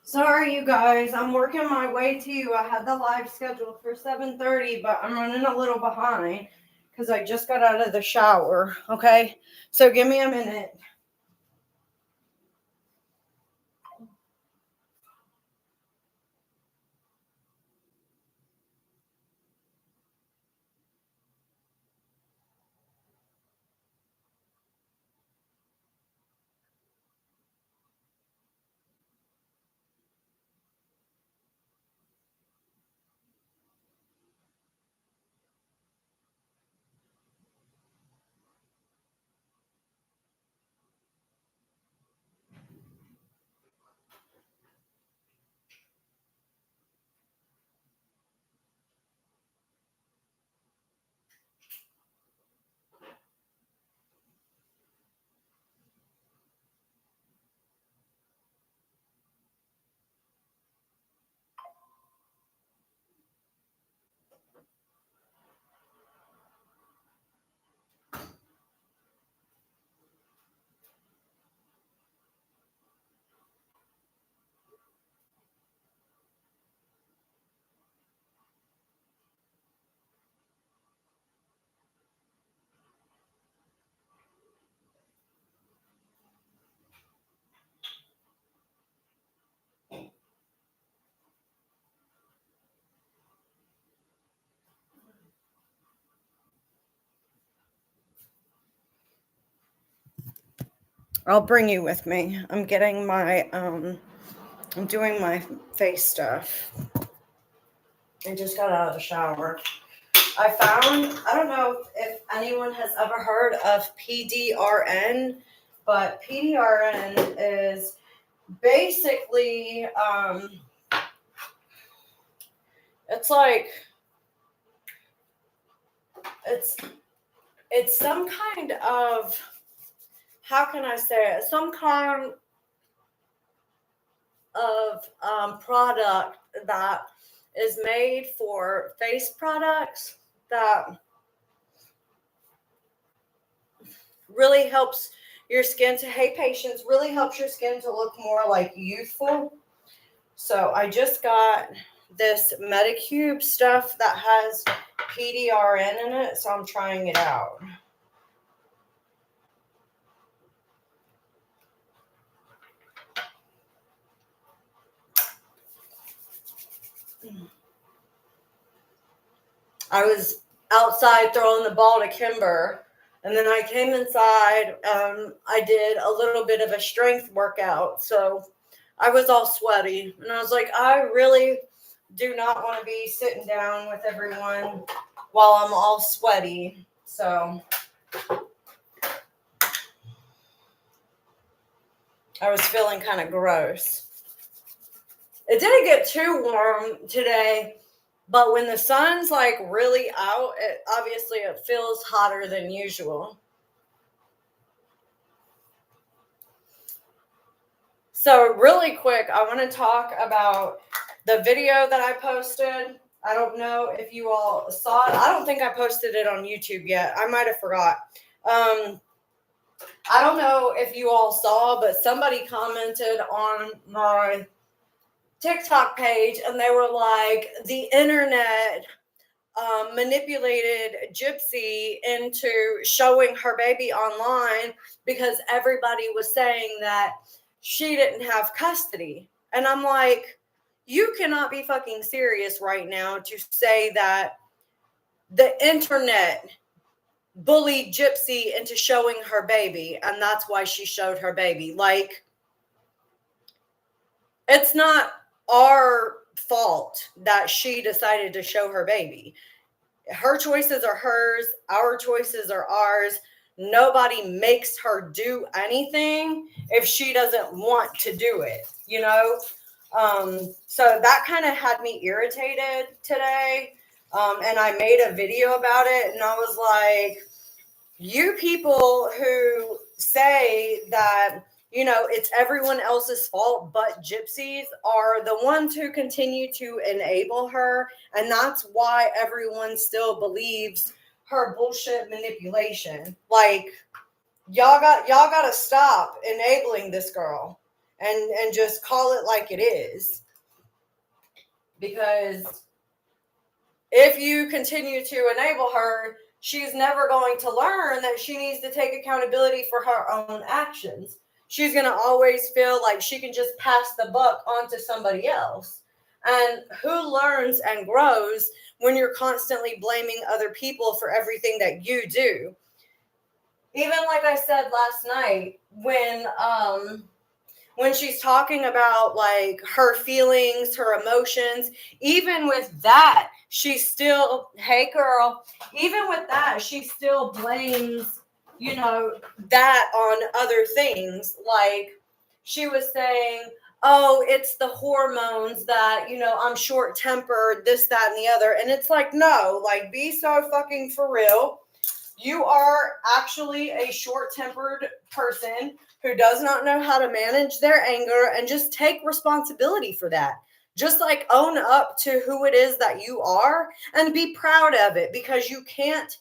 Sorry, you guys. I'm working my way to you. I had the live scheduled for 7:30, but I'm running a little behind because I just got out of the shower. Okay? So give me a minute. I'll bring you with me. I'm getting my I'm doing my face stuff. I just got out of the shower. I don't know if anyone has ever heard of PDRN, but PDRN is basically, it's like, it's some kind of, how can I say it? Some kind of product that is made for face products that really helps your skin to, hey patience, really helps your skin to look more like youthful. So I just got this Medicube stuff that has PDRN in it, so I'm trying it out. I was outside throwing the ball to Kimber, and then I came inside. I did a little bit of a strength workout, so I was all sweaty, and I was like, I really do not want to be sitting down with everyone while I'm all sweaty. So I was feeling kind of gross. It didn't get too warm today, but when the sun's like really out, it feels hotter than usual. So really quick, I want to talk about the video that I posted. I don't know if you all saw it. I don't think I posted it on YouTube yet. I might have forgot. I don't know if you all saw, but somebody commented on my TikTok page and they were like, the internet manipulated Gypsy into showing her baby online because everybody was saying that she didn't have custody. And I'm like, you cannot be fucking serious right now to say that the internet bullied Gypsy into showing her baby, and that's why she showed her baby. Like, it's not our fault that she decided to show her baby. Her choices are hers. Our choices are ours. Nobody makes her do anything if she doesn't want to do it, you know? So that kind of had me irritated today. And I made a video about it, and I was like, you people who say that, you know, it's everyone else's fault but Gypsy's are the ones who continue to enable her, and that's why everyone still believes her bullshit manipulation. Like, y'all got to stop enabling this girl and just call it like it is. Because if you continue to enable her, she's never going to learn that she needs to take accountability for her own actions. She's going to always feel like she can just pass the buck on to somebody else. And who learns and grows when you're constantly blaming other people for everything that you do? Even like I said last night, when she's talking about like her feelings, her emotions, even with that, she still, hey girl, even with that, she still blames, you know, that on other things. Like she was saying, oh, it's the hormones that, you know, I'm short-tempered, this, that, and the other. And it's like, no, like, be so fucking for real. You are actually a short-tempered person who does not know how to manage their anger, and just take responsibility for that. Just like own up to who it is that you are and be proud of it, because you can't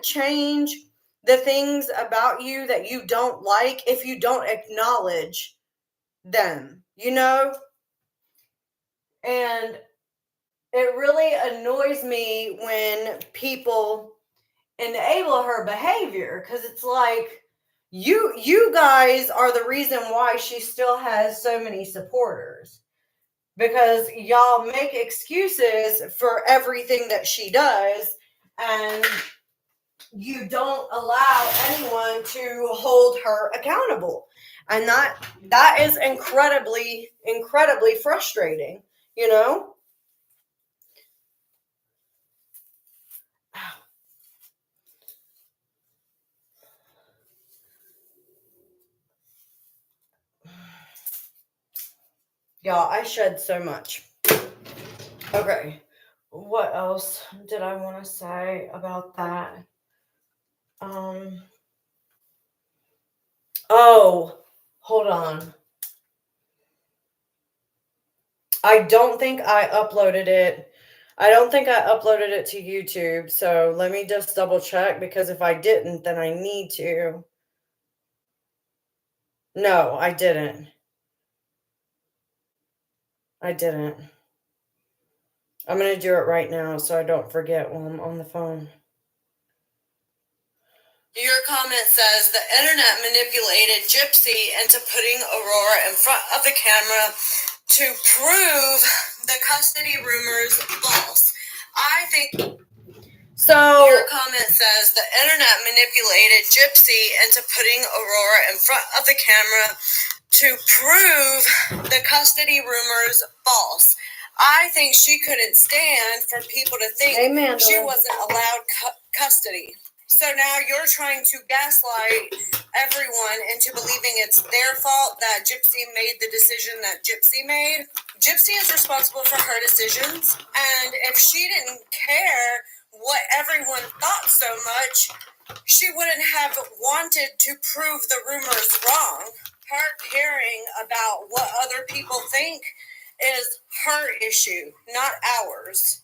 change the things about you that you don't like if you don't acknowledge them, you know? And it really annoys me when people enable her behavior, because it's like, you guys are the reason why she still has so many supporters, because y'all make excuses for everything that she does, and you don't allow anyone to hold her accountable. And that is incredibly frustrating, you know? Y'all, I shed so much. Okay, what else did I want to say about that? Oh, hold on. I don't think I uploaded it. I don't think I uploaded it to YouTube. So let me just double check, because if I didn't, then I need to. No, I didn't. I didn't. I'm going to do it right now so I don't forget while I'm on the phone. Your comment says the internet manipulated Gypsy into putting Aurora in front of the camera to prove the custody rumors false. I think. So your comment says the internet manipulated Gypsy into putting Aurora in front of the camera to prove the custody rumors false. I think she couldn't stand for people to think she wasn't allowed custody. So now you're trying to gaslight everyone into believing it's their fault that Gypsy made the decision that Gypsy made. Gypsy is responsible for her decisions, and if she didn't care what everyone thought so much, she wouldn't have wanted to prove the rumors wrong. Her caring about what other people think is her issue, not ours.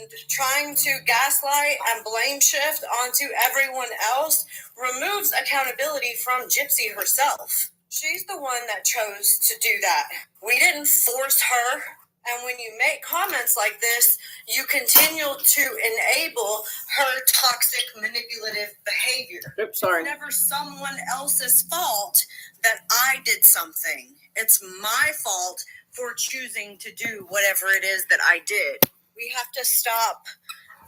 And trying to gaslight and blame shift onto everyone else removes accountability from Gypsy herself. She's the one that chose to do that. We didn't force her. And when you make comments like this, you continue to enable her toxic, manipulative behavior. Oops, sorry. It's never someone else's fault that I did something. It's my fault for choosing to do whatever it is that I did. We have to stop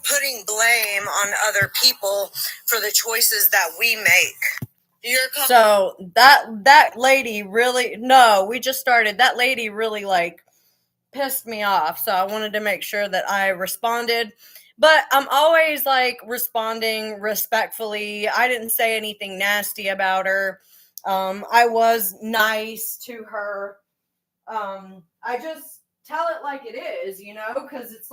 putting blame on other people for the choices that we make. So that lady really, no, we just started. That lady really pissed me off. So I wanted to make sure that I responded. But I'm always responding respectfully. I didn't say anything nasty about her. I was nice to her. I just tell it like it is, because it's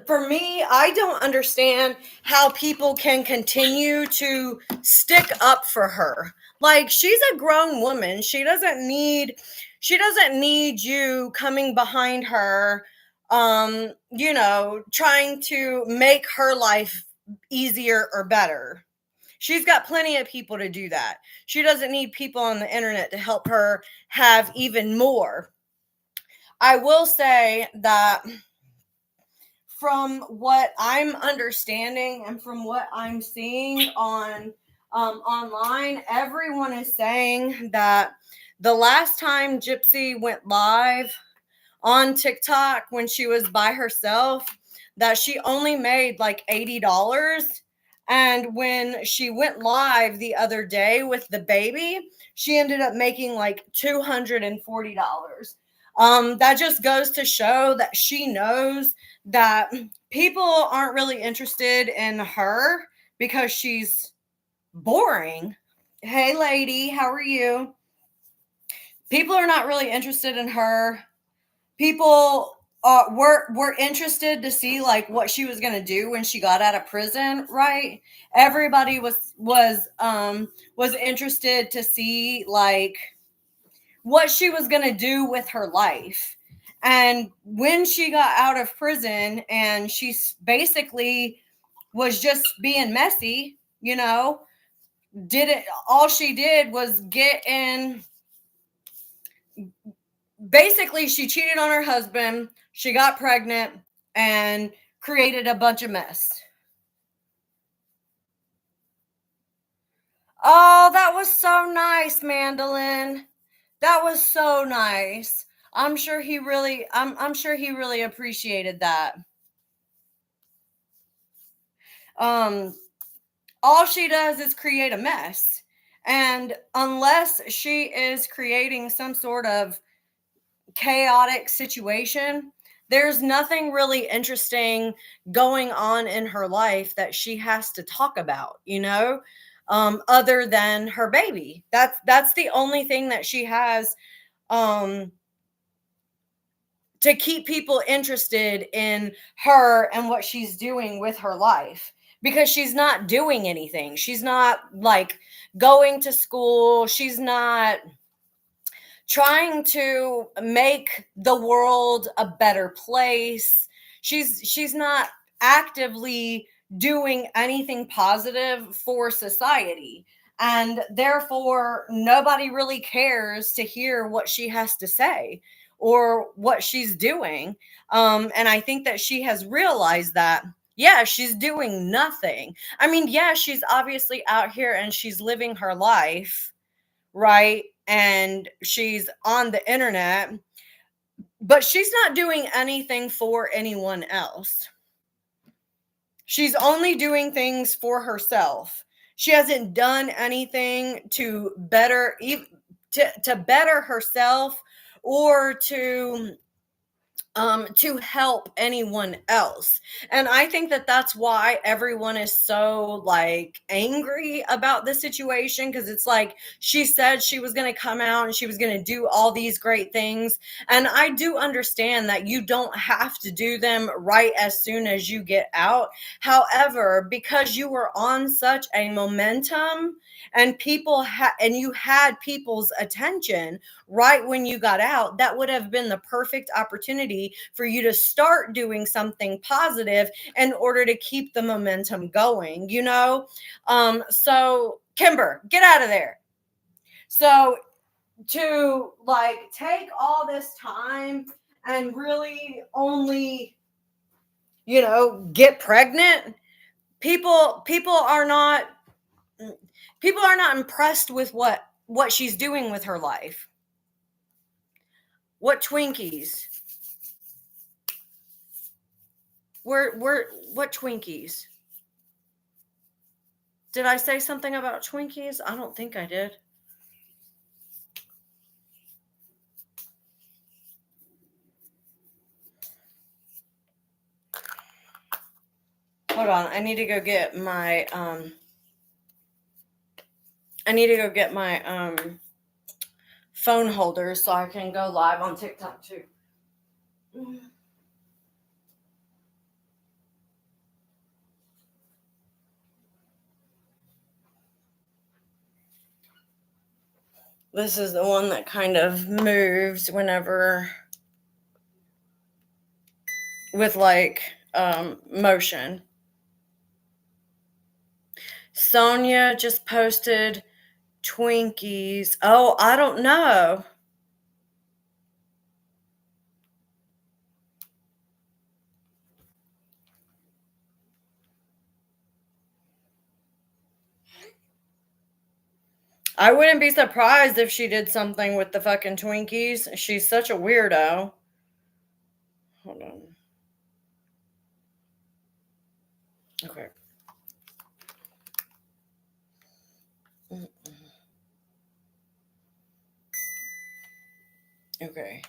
for me, I don't understand how people can continue to stick up for her. She's a grown woman. She doesn't need you coming behind her, trying to make her life easier or better. She's got plenty of people to do that. She doesn't need people on the internet to help her have even more. I will say that from what I'm understanding and from what I'm seeing on online, everyone is saying that the last time Gypsy went live on TikTok when she was by herself, that she only made $80. And when she went live the other day with the baby, she ended up making $240. That just goes to show that she knows that people aren't really interested in her because she's boring. Hey, lady, how are you? People are not really interested in her. People were interested to see what she was going to do when she got out of prison, right? Everybody was interested to see what she was going to do with her life. And when she got out of prison and she basically was just being messy, all she did was get in. Basically, she cheated on her husband, she got pregnant, and created a bunch of mess. Oh, that was so nice, Mandolin. That was so nice. I'm sure he really appreciated that. All she does is create a mess. And unless she is creating some sort of chaotic situation, there's nothing really interesting going on in her life that she has to talk about, other than her baby. That's the only thing that she has to keep people interested in her and what she's doing with her life, because she's not doing anything. She's not going to school. She's not trying to make the world a better place. She's not actively doing anything positive for society. And therefore, nobody really cares to hear what she has to say or what she's doing. And I think that she has realized that, yeah, she's doing nothing. I mean, yeah, she's obviously out here and she's living her life, right? And she's on the internet, but she's not doing anything for anyone else. She's only doing things for herself. She hasn't done anything to better to better herself or to help anyone else. And I think that that's why everyone is so like angry about the situation, because it's like she said she was going to come out and she was going to do all these great things. And I do understand that you don't have to do them right as soon as you get out. However, because you were on such a momentum and and you had people's attention right when you got out, that would have been the perfect opportunity for you to start doing something positive in order to keep the momentum going, you know? So Kimber, get out of there. So to like take all this time and really only, you know, get pregnant, people are not impressed with what she's doing with her life. What Twinkies? What Twinkies? Did I say something about Twinkies? I don't think I did. Hold on, I need to go get my phone holder so I can go live on TikTok too. This is the one that kind of moves whenever with like motion. Sonia just posted Twinkies. Oh, I don't know. I wouldn't be surprised if she did something with the fucking Twinkies. She's such a weirdo. Hold on. Okay. Okay.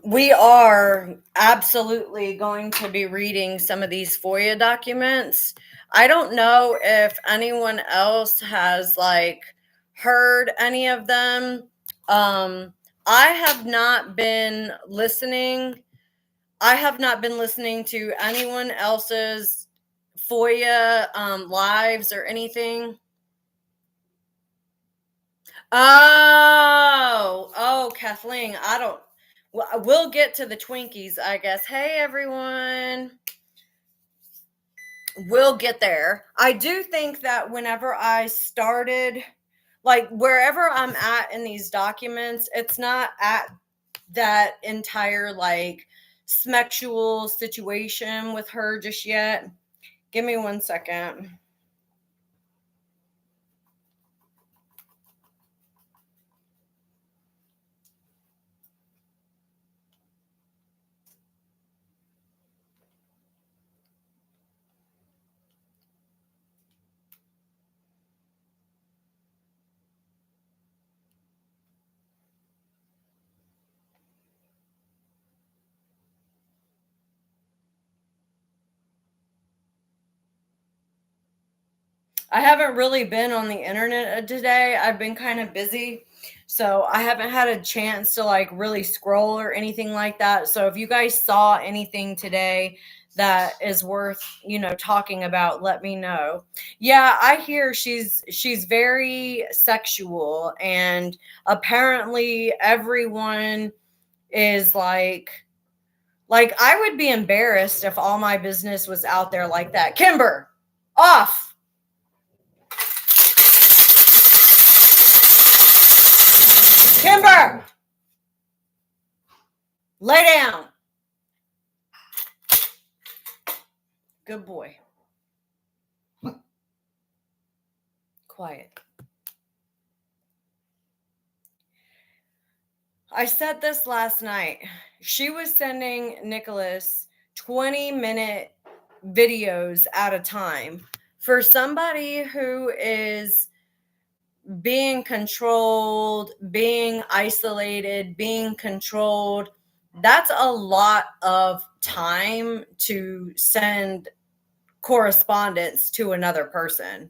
We are absolutely going to be reading some of these Foia documents. I don't know if anyone else has like heard any of them. I have not been listening. I have not been listening to anyone else's Foia lives or anything. Oh, Kathleen, we'll get to the Twinkies, I guess. Hey, everyone. We'll get there. I do think that whenever I started, like wherever I'm at in these documents, it's not at that entire like sexual situation with her just yet. Give me 1 second. I haven't really been on the internet today. I've been kind of busy. So I haven't had a chance to like really scroll or anything like that. So if you guys saw anything today that is worth, talking about, let me know. Yeah, I hear she's very sexual, and apparently everyone is like I would be embarrassed if all my business was out there like that. Kimber, off. Kimber, lay down. Good boy. Quiet. I said this last night. She was sending Nicholas 20-minute videos at a time. For somebody who is being controlled, being isolated, being controlled, that's a lot of time to send correspondence to another person.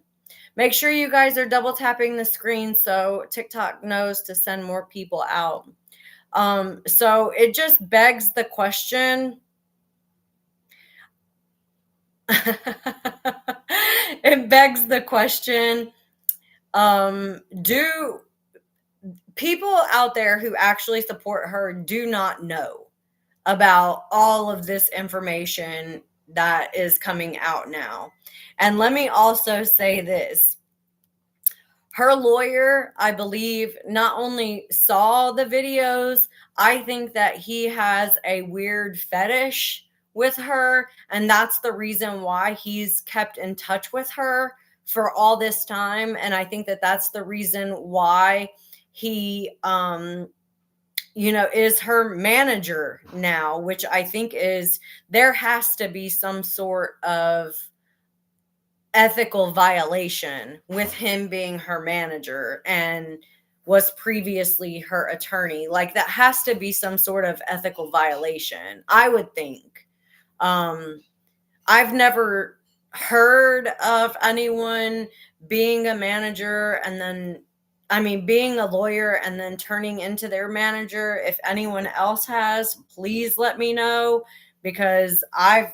Make sure you guys are double tapping the screen so TikTok knows to send more people out. So it just begs the question. It begs the question, do people out there who actually support her do not know about all of this information that is coming out now? And let me also say this. Her lawyer, I believe, not only saw the videos, I think that he has a weird fetish with her. And that's the reason why he's kept in touch with her for all this time. And I think that that's the reason why he, is her manager now, which I think is there has to be some sort of ethical violation with him being her manager and was previously her attorney. Like that has to be some sort of ethical violation, I would think. I've never heard of anyone being a manager and then, being a lawyer and then turning into their manager. If anyone else has, please let me know, because I've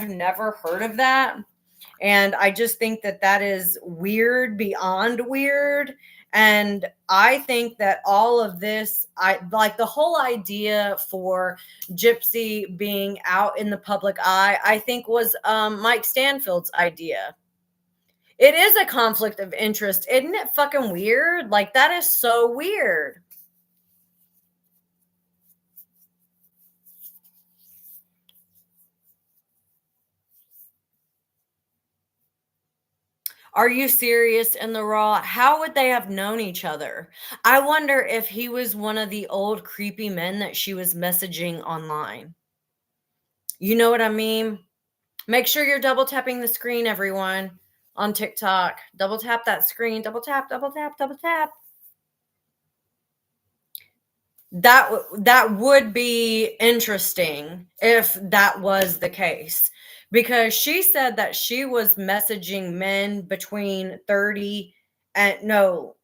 never heard of that. And I just think that that is weird beyond weird. And I think that all of this, I like the whole idea for Gypsy being out in the public eye, I think was Mike Stanfield's idea. It is a conflict of interest. Isn't it fucking weird? Like, that is so weird. Are you serious? In the Raw? How would they have known each other? I wonder if he was one of the old creepy men that she was messaging online. You know what I mean? Make sure you're double tapping the screen, everyone, on TikTok. Double tap that screen. Double tap, double tap, double tap. That would be interesting if that was the case, because she said that she was messaging men between 30 and no,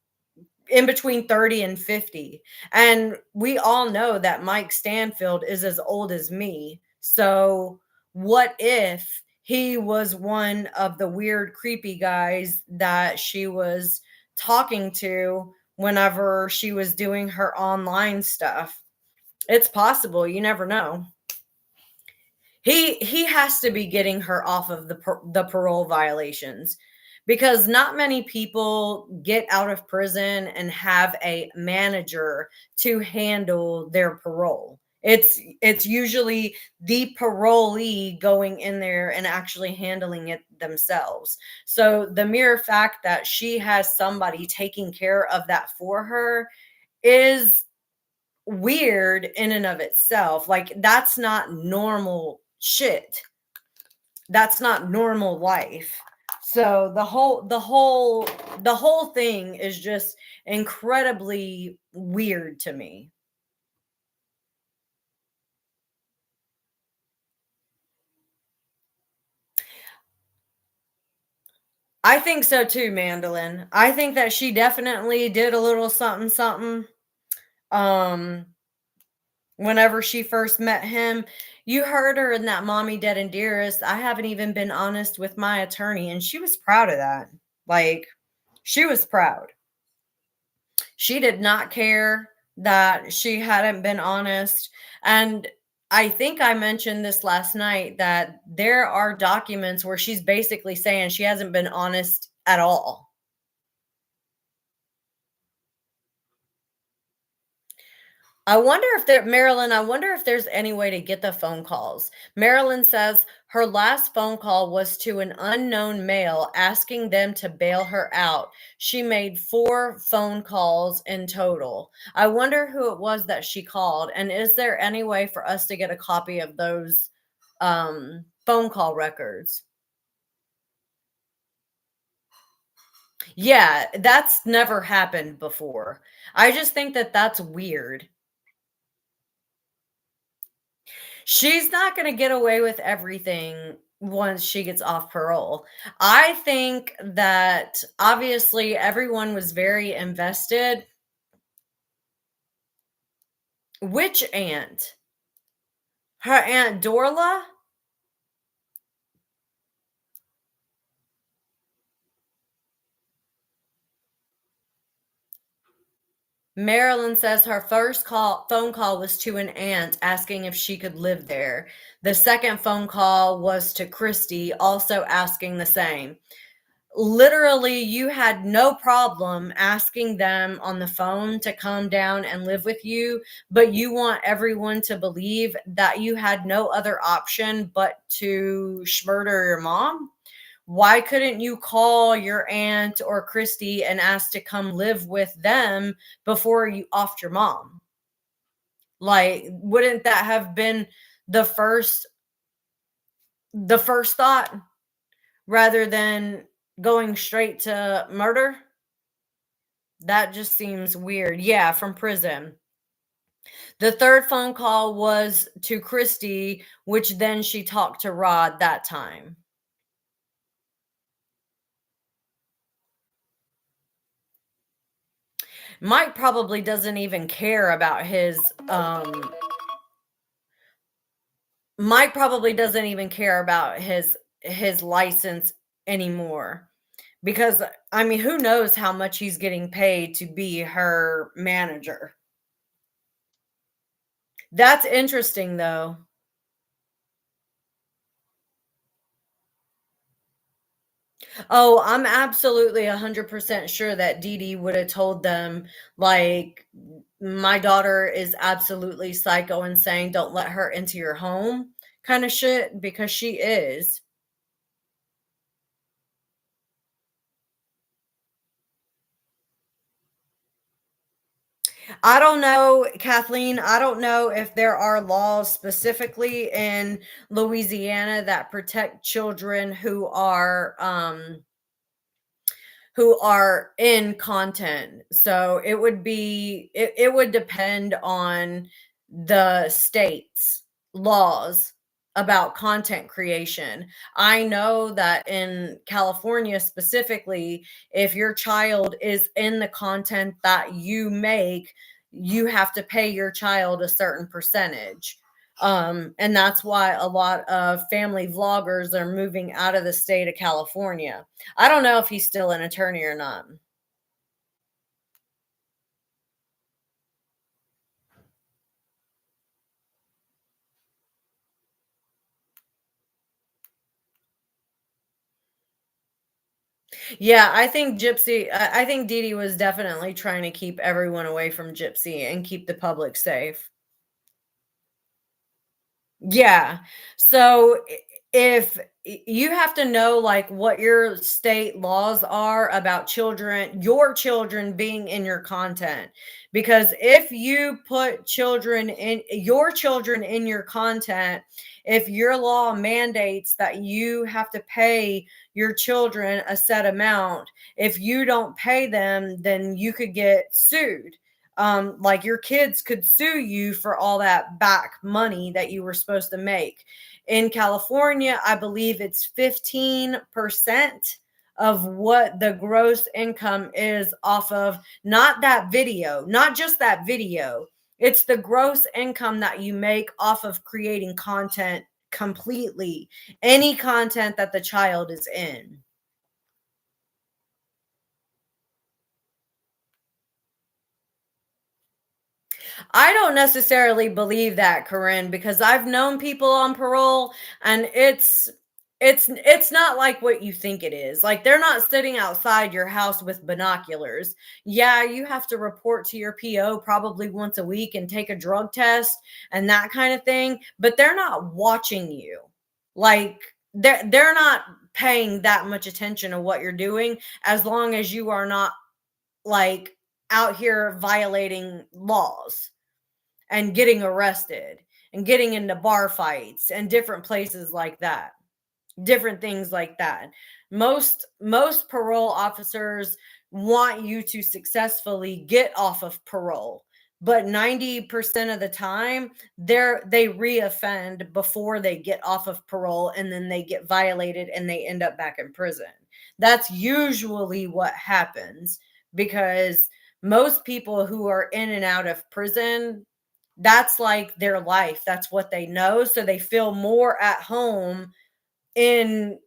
in between 30 and 50. And we all know that Mike Stanfield is as old as me. So what if he was one of the weird, creepy guys that she was talking to whenever she was doing her online stuff? It's possible. You never know. He has to be getting her off of the parole violations, because not many people get out of prison and have a manager to handle their parole. It's usually the parolee going in there and actually handling it themselves. So the mere fact that she has somebody taking care of that for her is weird in and of itself. Like, that's not normal shit. That's not normal life. So the whole thing is just incredibly weird to me. I think so too, Mandolin. I think that she definitely did a little something something. Um Whenever she first met him, you heard her in that Mommy Dead and Dearest. I haven't even been honest with my attorney, and she was proud of that. Like, she was proud. She did not care that she hadn't been honest. And I think I mentioned this last night that there are documents where she's basically saying she hasn't been honest at all. I wonder if there, Marilyn, I wonder if there's any way to get the phone calls. Marilyn says her last phone call was to an unknown male asking them to bail her out. She made 4 phone calls in total. I wonder who it was that she called. And is there any way for us to get a copy of those phone call records? Yeah, that's never happened before. I just think that that's weird. She's not gonna get away with everything once she gets off parole. I think that obviously everyone was very invested. Which aunt? Her Aunt Dorla? Marilyn says her first phone call was to an aunt asking if she could live there. The second phone call was to Christy, also asking the same. Literally, you had no problem asking them on the phone to come down and live with you, but you want everyone to believe that you had no other option but to murder your mom. Why couldn't you call your aunt or Christy and ask to come live with them before you offed your mom? Like, wouldn't that have been the first the first thought rather than going straight to murder? That just seems weird. Yeah, from prison. The third phone call was to Christy, which then she talked to Rod that time. Mike probably doesn't even care about his Mike probably doesn't even care about his license anymore because I mean, who knows how much he's getting paid to be her manager. That's interesting though. Oh, I'm absolutely 100% sure that Dee Dee would have told them, like, my daughter is absolutely psycho and saying, don't let her into your home kind of shit, because she is. I don't know, Kathleen. I don't know if there are laws specifically in Louisiana that protect children who are in content. So it would depend on the state's laws about content creation. I know that in California specifically, if your child is in the content that you make, you have to pay your child a certain percentage. And that's why a lot of family vloggers are moving out of the state of California. I don't know if he's still an attorney or not. Yeah, I think I think Dee Dee was definitely trying to keep everyone away from Gypsy and keep the public safe. Yeah. So if you have to know like what your state laws are about children, your children being in your content. Because if you put children in your content, if your law mandates that you have to pay your children a set amount, if you don't pay them, then you could get sued. Like your kids could sue you for all that back money that you were supposed to make. In California, I believe it's 15% of what the gross income is off of not that video, not just that video. It's the gross income that you make off of creating content completely. Any content that the child is in. I don't necessarily believe that, Corinne, because I've known people on parole, and it's not like what you think it is. Like, they're not sitting outside your house with binoculars. Yeah, you have to report to your PO probably once a week and take a drug test and that kind of thing, but they're not watching you. Like, they're not paying that much attention to what you're doing, as long as you are not, like, out here violating laws and getting arrested and getting into bar fights and different places like that, different things like that. Most parole officers want you to successfully get off of parole, but 90% of the time they reoffend before they get off of parole, and then they get violated and they end up back in prison. That's usually what happens, because most people who are in and out of prison, that's like their life. That's what they know. So they feel more at home in,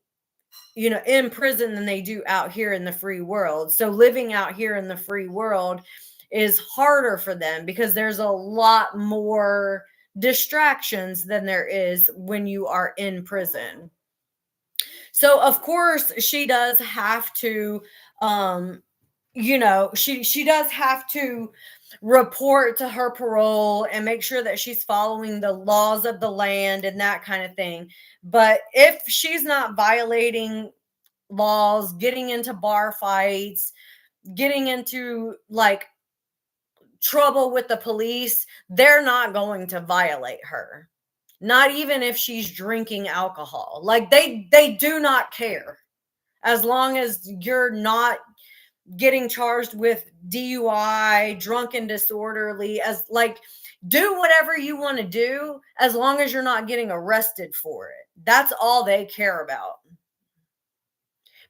in prison than they do out here in the free world. So living out here in the free world is harder for them, because there's a lot more distractions than there is when you are in prison. So of course she does have to, she does have to report to her parole and make sure that she's following the laws of the land and that kind of thing. But if she's not violating laws, getting into bar fights, getting into like trouble with the police, they're not going to violate her. Not even if she's drinking alcohol. Like, they do not care, as long as you're not getting charged with DUI, drunk and disorderly, as like, do whatever you want to do as long as you're not getting arrested for it. That's all they care about.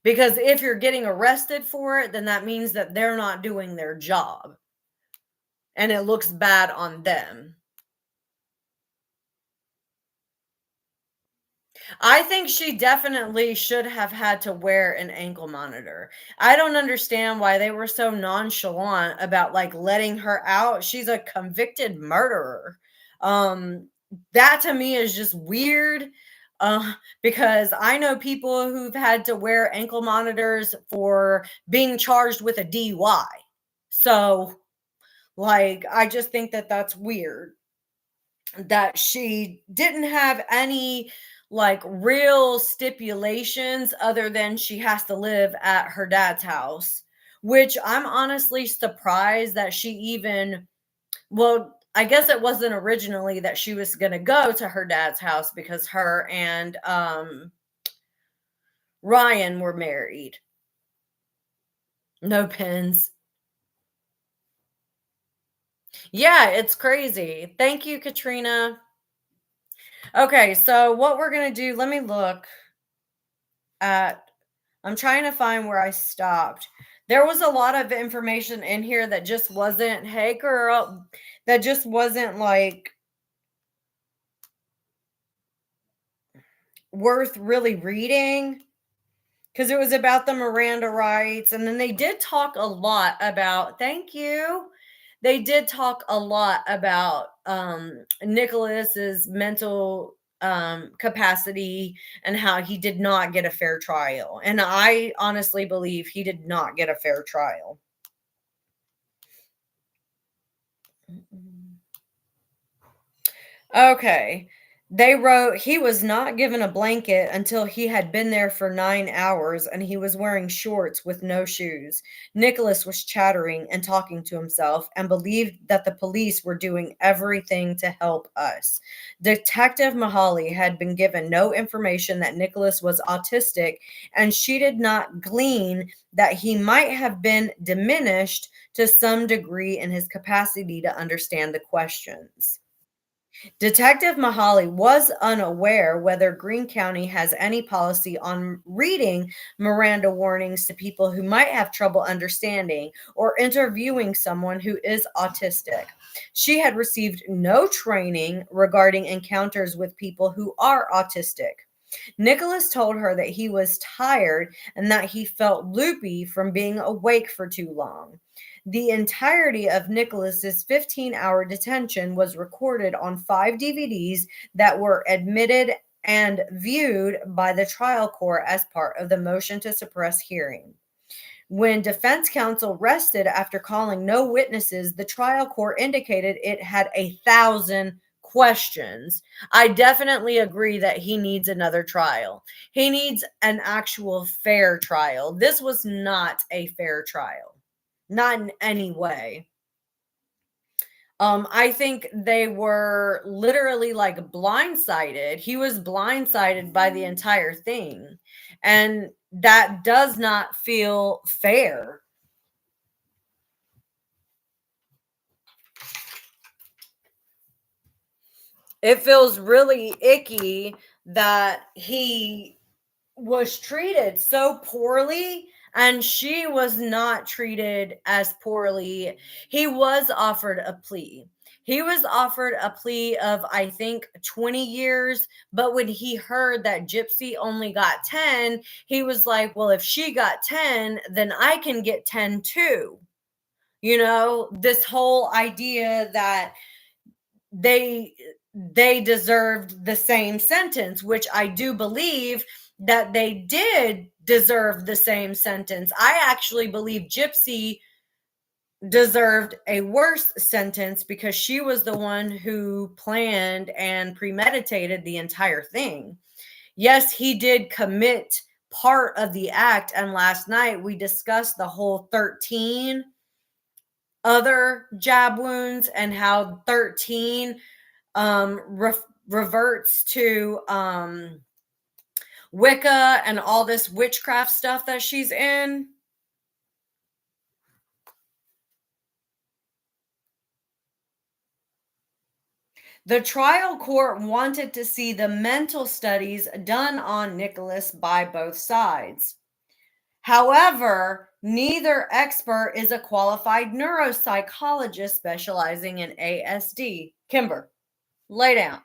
Because if you're getting arrested for it, then that means that they're not doing their job, and it looks bad on them. I think she definitely should have had to wear an ankle monitor. I don't understand why they were so nonchalant about like letting her out. She's a convicted murderer. That to me is just weird. Because I know people who've had to wear ankle monitors for being charged with a DUI. So, like, I just think that that's weird that she didn't have any like real stipulations other than she has to live at her dad's house, which I'm honestly surprised that she even, well, I guess it wasn't originally that she was going to go to her dad's house, because her and Ryan were married. No pins. Yeah, it's crazy. Thank you, Katrina. Okay, so what we're going to do, let me look at, I'm trying to find where I stopped. There was a lot of information in here that just wasn't, hey girl, that just wasn't like worth really reading, because it was about the Miranda rights. And then they did talk a lot about, thank you. They did talk a lot about Nicholas's mental capacity and how he did not get a fair trial. And I honestly believe he did not get a fair trial. Okay. They wrote he was not given a blanket until he had been there for 9 hours, and he was wearing shorts with no shoes. Nicholas was chattering and talking to himself and believed that the police were doing everything to help us. Detective Mahali had been given no information that Nicholas was autistic, and she did not glean that he might have been diminished to some degree in his capacity to understand the questions. Detective Mahali was unaware whether Greene County has any policy on reading Miranda warnings to people who might have trouble understanding or interviewing someone who is autistic. She had received no training regarding encounters with people who are autistic. Nicholas told her that he was tired and that he felt loopy from being awake for too long. The entirety of Nicholas's 15-hour detention was recorded on 5 DVDs that were admitted and viewed by the trial court as part of the motion to suppress hearing. When defense counsel rested after calling no witnesses, the trial court indicated it had 1,000 questions. I definitely agree that he needs another trial. He needs an actual fair trial. This was not a fair trial, not in any way. I think they were literally like blindsided. He was blindsided by the entire thing. And that does not feel fair. It feels really icky that he was treated so poorly and she was not treated as poorly. He was offered a plea. He was offered a plea of, I think, 20 years. But when he heard that Gypsy only got 10, he was like, well, if she got 10, then I can get 10 too. You know, this whole idea that they they deserved the same sentence, which I do believe that they did deserve the same sentence. I actually believe Gypsy deserved a worse sentence because she was the one who planned and premeditated the entire thing. Yes, he did commit part of the act, and last night we discussed the whole 13 other jab wounds and how 13 reverts to Wicca and all this witchcraft stuff that she's in. The trial court wanted to see the mental studies done on Nicholas by both sides. However, neither expert is a qualified neuropsychologist specializing in ASD. Kimber, lay down.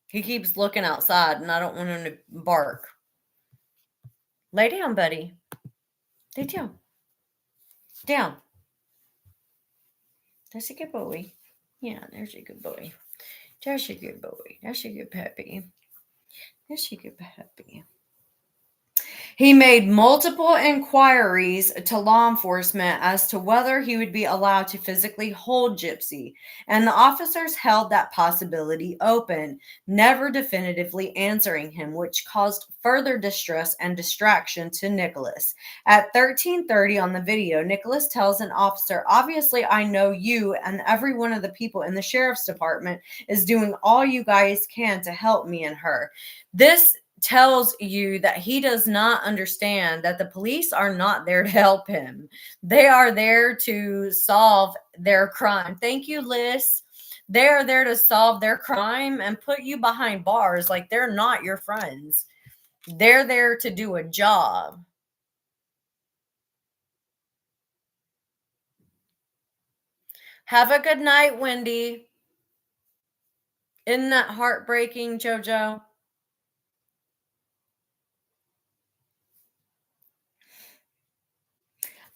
He keeps looking outside and I don't want him to bark. Lay down, buddy. Lay down. Down. That's a good boy. Yeah, there's a good boy. That's a good boy. That's a good puppy. That's a good puppy. He made multiple inquiries to law enforcement as to whether he would be allowed to physically hold Gypsy, and the officers held that possibility open, never definitively answering him, which caused further distress and distraction to Nicholas. At 13:30 on the video, Nicholas tells an officer, "Obviously, I know you and every one of the people in the sheriff's department is doing all you guys can to help me and her." This tells you that he does not understand that the police are not there to help him. They are there to solve their crime. Thank you, Liz. They are there to solve their crime and put you behind bars. Like, they're not your friends. They're there to do a job. Have a good night, Wendy. Isn't that heartbreaking, JoJo?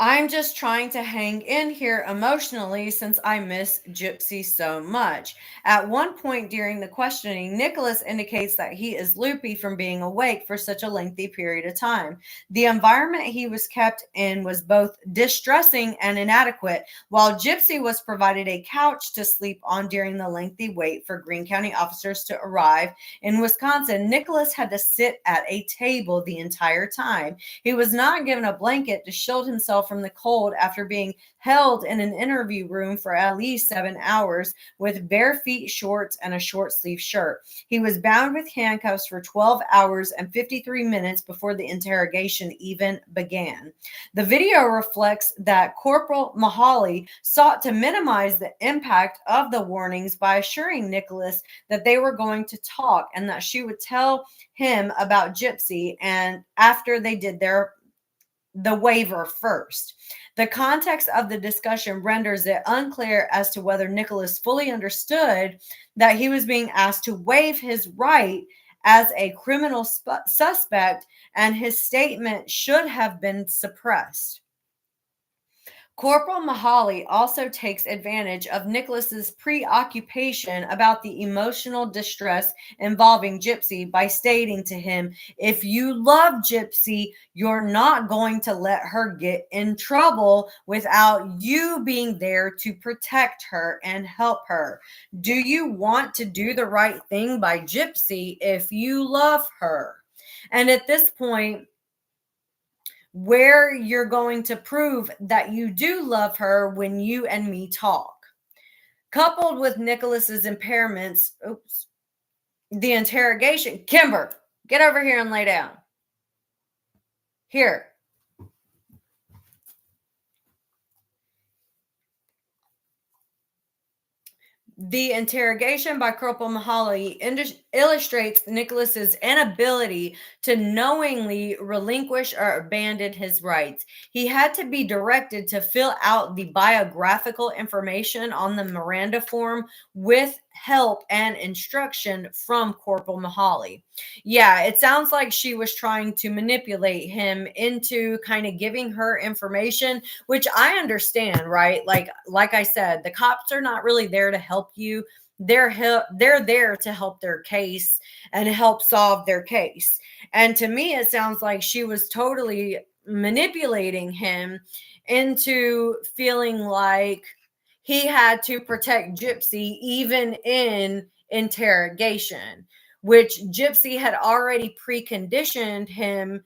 I'm just trying to hang in here emotionally since I miss Gypsy so much. At one point during the questioning, Nicholas indicates that he is loopy from being awake for such a lengthy period of time. The environment he was kept in was both distressing and inadequate, while Gypsy was provided a couch to sleep on during the lengthy wait for Greene County officers to arrive in Wisconsin. Nicholas had to sit at a table the entire time. He was not given a blanket to shield himself from the cold after being held in an interview room for at least 7 hours with bare feet shorts and a short sleeve shirt. He was bound with handcuffs for 12 hours and 53 minutes before the interrogation even began. The video reflects that Corporal Mahali sought to minimize the impact of the warnings by assuring Nicholas that they were going to talk and that she would tell him about Gypsy and after they did the waiver first. The context of the discussion renders it unclear as to whether Nicholas fully understood that he was being asked to waive his right as a criminal suspect, and his statement should have been suppressed. Corporal Mahali also takes advantage of Nicholas's preoccupation about the emotional distress involving Gypsy by stating to him, "If you love Gypsy, you're not going to let her get in trouble without you being there to protect her and help her. Do you want to do the right thing by Gypsy if you love her?" And at this point, where you're going to prove that you do love her when you and me talk. Coupled with Nicholas's impairments, the interrogation. Kimber, get over here and lay down. Here. The interrogation by Corporal Mahali illustrates Nicholas's inability to knowingly relinquish or abandon his rights. He had to be directed to fill out the biographical information on the Miranda form with help and instruction from Corporal Mahali. Yeah, it sounds like she was trying to manipulate him into kind of giving her information, which I understand, right? Like I said, the cops are not really there to help you. They're there to help their case and help solve their case. And to me, it sounds like she was totally manipulating him into feeling like he had to protect Gypsy even in interrogation, which Gypsy had already preconditioned him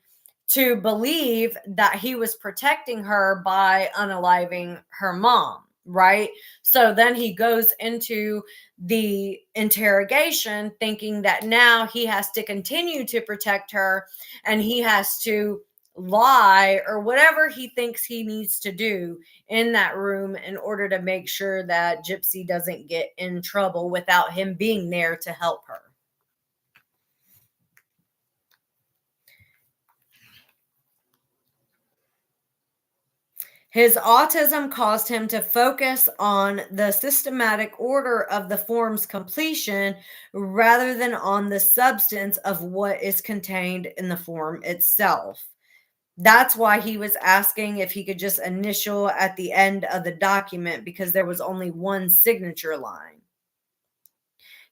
to believe that he was protecting her by unaliving her mom, right? So then he goes into the interrogation thinking that now he has to continue to protect her and he has to lie or whatever he thinks he needs to do in that room in order to make sure that Gypsy doesn't get in trouble without him being there to help her. His autism caused him to focus on the systematic order of the form's completion rather than on the substance of what is contained in the form itself. That's why he was asking if he could just initial at the end of the document because there was only one signature line.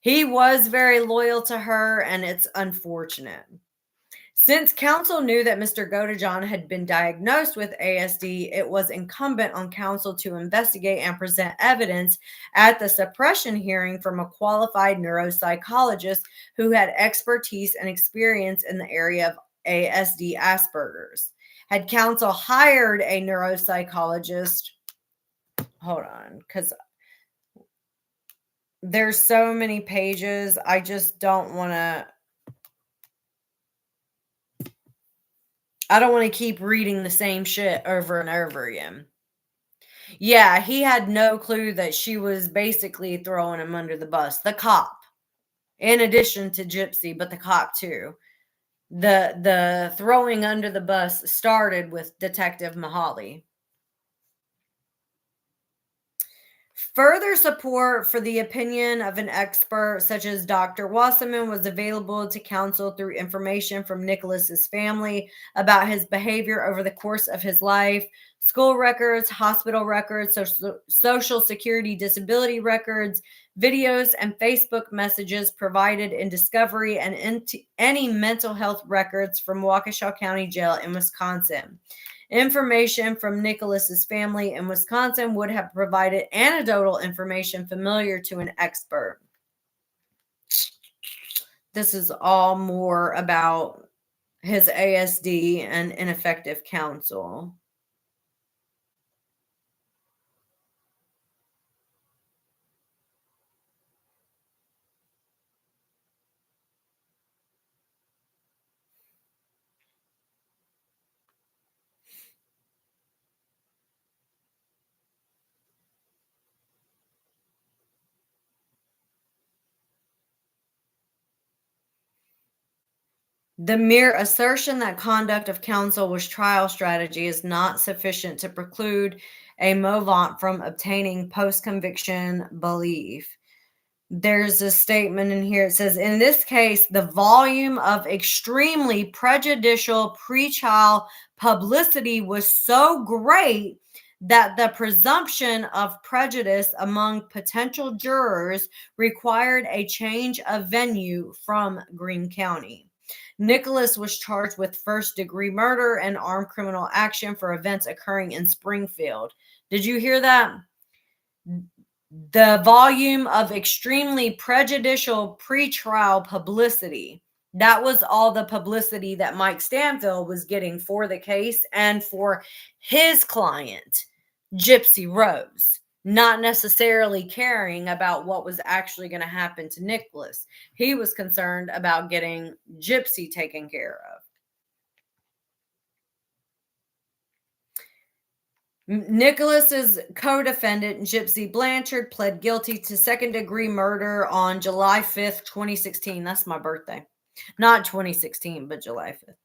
He was very loyal to her, and it's unfortunate. Since counsel knew that Mr. Godejohn had been diagnosed with ASD, it was incumbent on counsel to investigate and present evidence at the suppression hearing from a qualified neuropsychologist who had expertise and experience in the area of ASD Asperger's. Had counsel hired a neuropsychologist, hold on, because there's so many pages, I just don't want to. I don't want to keep reading the same shit over and over again. Yeah, he had no clue that she was basically throwing him under the bus. The cop, in addition to Gypsy, but the cop too. The throwing under the bus started with Detective Mahali. Further support for the opinion of an expert such as Dr. Wasserman was available to counsel through information from Nicholas's family about his behavior over the course of his life, school records, hospital records, social security disability records, videos, and Facebook messages provided in discovery and any mental health records from Waukesha County Jail in Wisconsin. Information from Nicholas's family in Wisconsin would have provided anecdotal information familiar to an expert. This is all more about his ASD and ineffective counsel. The mere assertion that conduct of counsel was trial strategy is not sufficient to preclude a movant from obtaining post-conviction belief. There's a statement in here. It says, in this case, the volume of extremely prejudicial pretrial publicity was so great that the presumption of prejudice among potential jurors required a change of venue from Greene County. Nicholas was charged with first-degree murder and armed criminal action for events occurring in Springfield. Did you hear that? The volume of extremely prejudicial pretrial publicity. That was all the publicity that Mike Stanfield was getting for the case and for his client, Gypsy Rose, not necessarily caring about what was actually going to happen to Nicholas. He was concerned about getting Gypsy taken care of. Nicholas's co-defendant, Gypsy Blanchard, pled guilty to second-degree murder on July 5th, 2016. That's my birthday. Not 2016, but July 5th.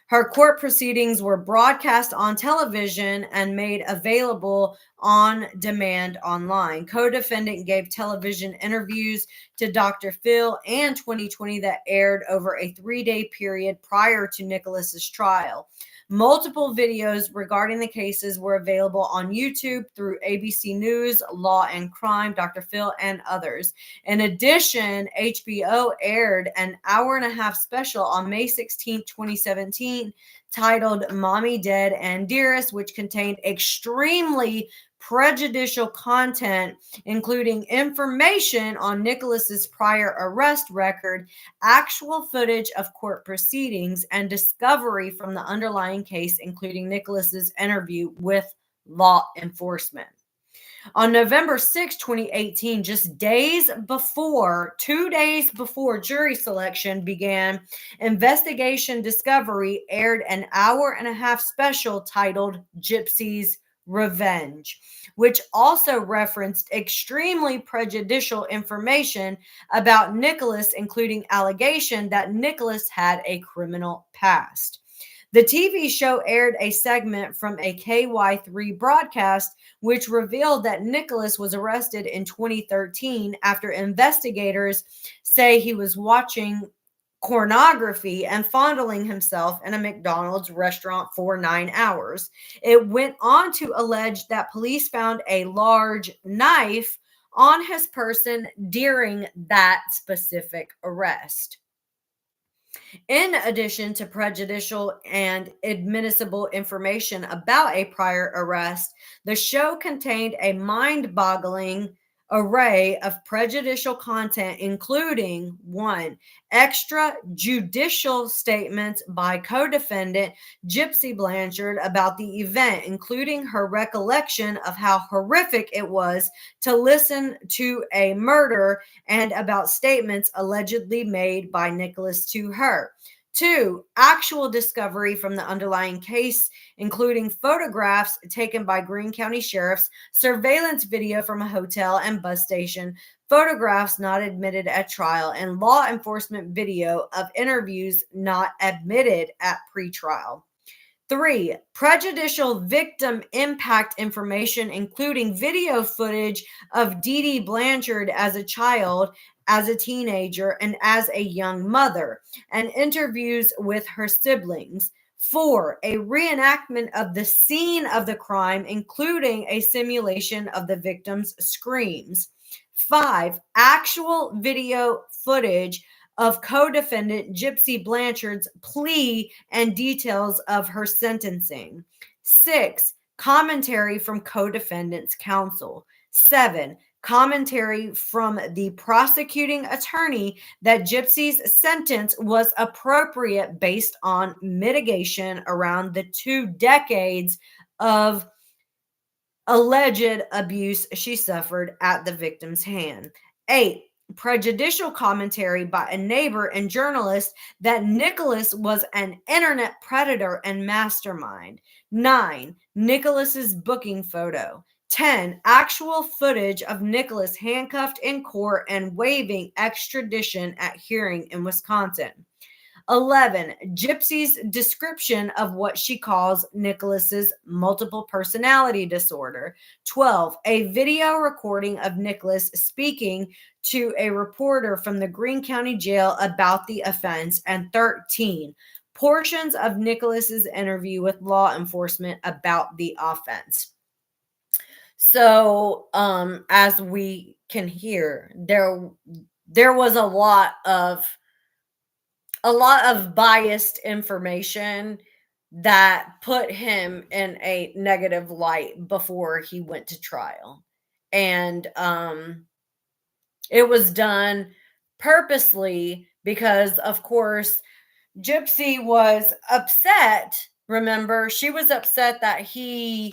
Her court proceedings were broadcast on television and made available on demand online. Co-defendant gave television interviews to Dr. Phil and 2020 that aired over a 3-day period prior to Nicholas's trial. Multiple videos regarding the cases were available on YouTube through ABC News, Law and Crime, Dr. Phil, and others. In addition, HBO aired an hour-and-a-half special on May 16, 2017, titled Mommy Dead and Dearest, which contained extremely prejudicial content, including information on Nicholas's prior arrest record, actual footage of court proceedings, and discovery from the underlying case, including Nicholas's interview with law enforcement. On November 6, 2018, just 2 days before jury selection began, Investigation Discovery aired an hour-and-a-half special titled Gypsy's Revenge, which also referenced extremely prejudicial information about Nicholas, including allegation that Nicholas had a criminal past. The TV show aired a segment from a KY3 broadcast, which revealed that Nicholas was arrested in 2013 after investigators say he was watching pornography and fondling himself in a McDonald's restaurant for 9 hours. It went on to allege that police found a large knife on his person during that specific arrest. In addition to prejudicial and admissible information about a prior arrest, the show contained a mind-boggling array of prejudicial content, including 1. Extrajudicial statements by co-defendant Gypsy Blanchard about the event, including her recollection of how horrific it was to listen to a murder and about statements allegedly made by Nicholas to her. 2. Actual discovery from the underlying case, including photographs taken by Greene County sheriffs, surveillance video from a hotel and bus station, photographs not admitted at trial, and law enforcement video of interviews not admitted at pretrial. 3. Prejudicial victim impact information, including video footage of Dee Dee Blanchard as a child, as a teenager, and as a young mother, and interviews with her siblings. 4. A reenactment of the scene of the crime, including a simulation of the victim's screams. 5. Actual video footage of co-defendant Gypsy Blanchard's plea and details of her sentencing. 6. Commentary from co-defendant's counsel. 7. Commentary from the prosecuting attorney that Gypsy's sentence was appropriate based on mitigation around the 2 decades of alleged abuse she suffered at the victim's hand. 8. Prejudicial commentary by a neighbor and journalist that Nicholas was an internet predator and mastermind. 9. Nicholas's booking photo. 10. Actual footage of Nicholas handcuffed in court and waiving extradition at hearing in Wisconsin. 11, Gypsy's description of what she calls Nicholas's multiple personality disorder. 12, a video recording of Nicholas speaking to a reporter from the Greene County Jail about the offense. And 13, portions of Nicholas's interview with law enforcement about the offense. So, as we can hear, there was a lot of biased information that put him in a negative light before he went to trial. And it was done purposely because, of course, Gypsy was upset. Remember, she was upset that he,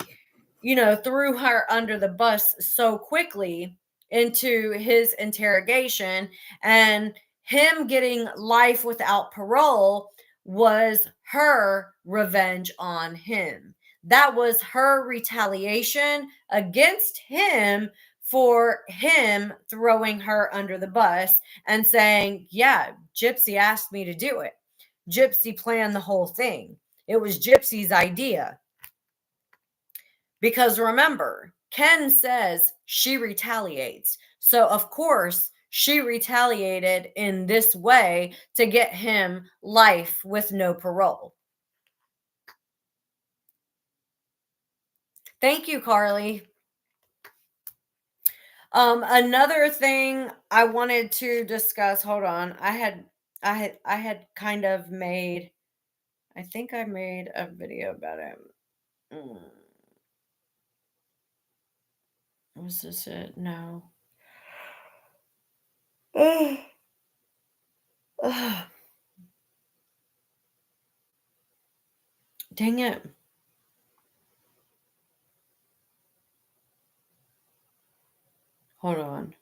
threw her under the bus so quickly into his interrogation, and him getting life without parole was her revenge on him. That was her retaliation against him for him throwing her under the bus and saying, yeah, Gypsy asked me to do it. Gypsy planned the whole thing. It was Gypsy's idea. Because remember, Ken says she retaliates. So, of course, she retaliated in this way to get him life with no parole. Thank you, Carly. Another thing I wanted to discuss, hold on. I had kind of made, I think I made a video about it. Was this it? No. Dang it. Hold on.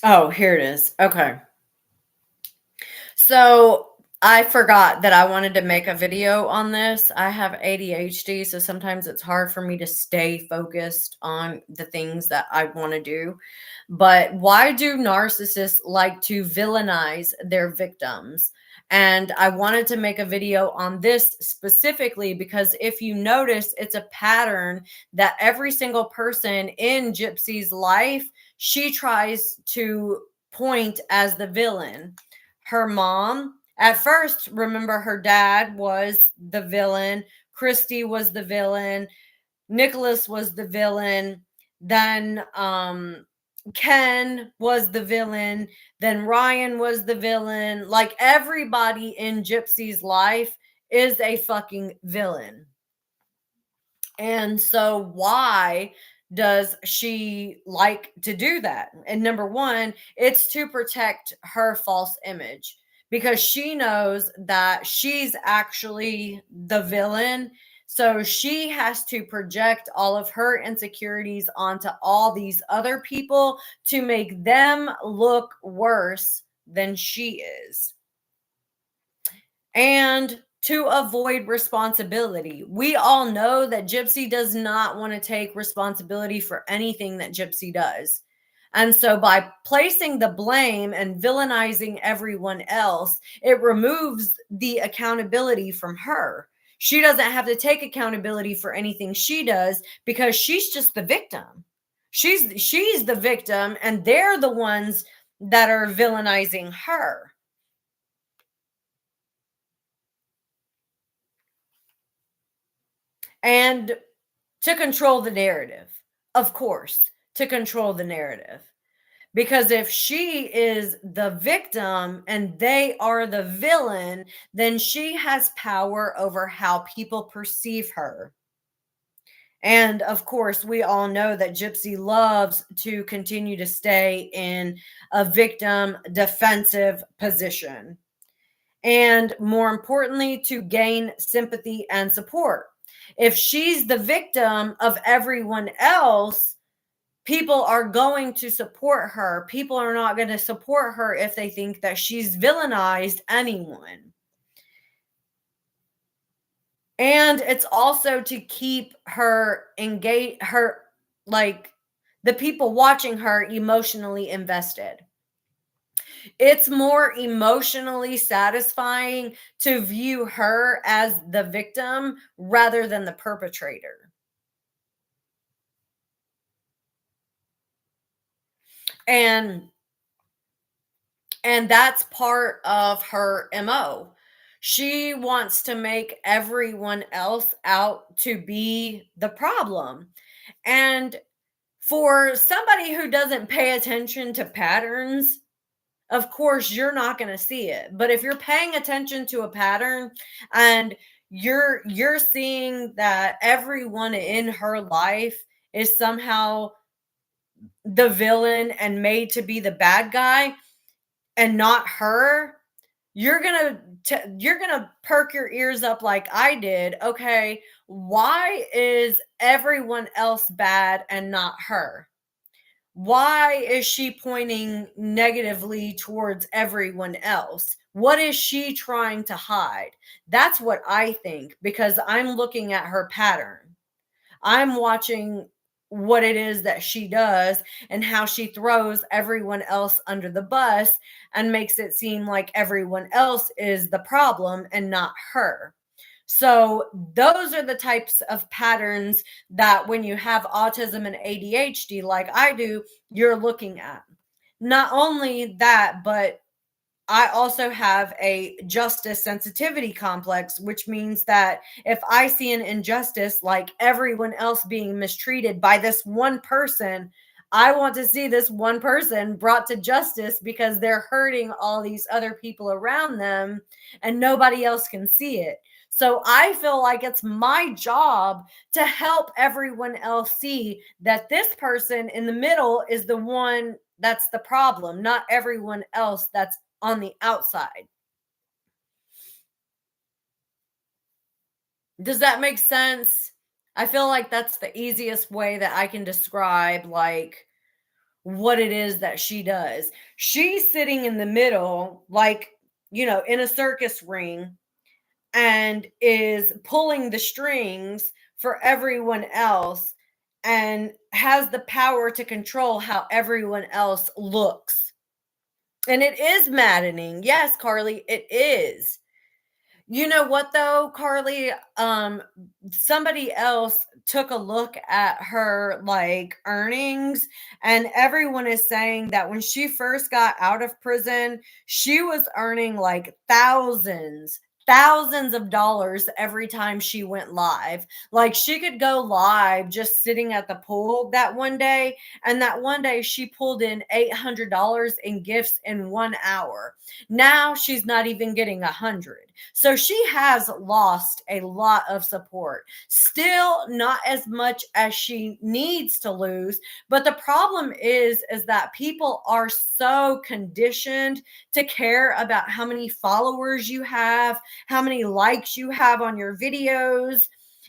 Oh, here it is. Okay. So I forgot that I wanted to make a video on this. I have ADHD, so sometimes it's hard for me to stay focused on the things that I want to do. But why do narcissists like to villainize their victims? And I wanted to make a video on this specifically because if you notice, it's a pattern that every single person in Gypsy's life, she tries to point as the villain. Her mom, at first, remember, her dad was the villain, Christy was the villain, Nicholas was the villain, then Ken was the villain, then Ryan was the villain. Like, everybody in Gypsy's life is a fucking villain. And so why does she like to do that? And number one, it's to protect her false image because she knows that she's actually the villain. So she has to project all of her insecurities onto all these other people to make them look worse than she is. And to avoid responsibility. We all know that Gypsy does not want to take responsibility for anything that Gypsy does. And so by placing the blame and villainizing everyone else, it removes the accountability from her. She doesn't have to take accountability for anything she does because she's just the victim. She's the victim, and they're the ones that are villainizing her. And to control the narrative, of course, to control the narrative. Because if she is the victim and they are the villain, then she has power over how people perceive her. And of course, we all know that Gypsy loves to continue to stay in a victim defensive position. And more importantly, to gain sympathy and support. If she's the victim of everyone else, people are going to support her. People are not going to support her if they think that she's villainized anyone. And it's also to keep her engaged, like the people watching her emotionally invested. It's more emotionally satisfying to view her as the victim rather than the perpetrator. And that's part of her MO. She wants to make everyone else out to be the problem. And for somebody who doesn't pay attention to patterns, of course you're not going to see it. But if you're paying attention to a pattern and you're seeing that everyone in her life is somehow the villain and made to be the bad guy and not her, you're gonna perk your ears up like I did. Okay, why is everyone else bad and not her? Why is she pointing negatively towards everyone else? What is she trying to hide? That's what I think, because I'm looking at her pattern. I'm watching what it is that she does and how she throws everyone else under the bus and makes it seem like everyone else is the problem and not her. So, those are the types of patterns that when you have autism and ADHD, like I do, you're looking at. Not only that, but I also have a justice sensitivity complex, which means that if I see an injustice, like everyone else being mistreated by this one person, I want to see this one person brought to justice because they're hurting all these other people around them and nobody else can see it. So I feel like it's my job to help everyone else see that this person in the middle is the one that's the problem, not everyone else that's on the outside. Does that make sense? I feel like that's the easiest way that I can describe like what it is that she does. She's sitting in the middle, like, in a circus ring and is pulling the strings for everyone else and has the power to control how everyone else looks. And it is maddening. Yes, Carly, it is. You know what though, Carly? Somebody else took a look at her like earnings, and everyone is saying that when she first got out of prison, she was earning like thousands of dollars every time she went live. Like she could go live just sitting at the pool that one day, and that one day she pulled in $800 in gifts in 1 hour. Now she's not even getting 100. So she has lost a lot of support. Still not as much as she needs to lose, but the problem is that people are so conditioned to care about how many followers you have, how many likes you have on your videos,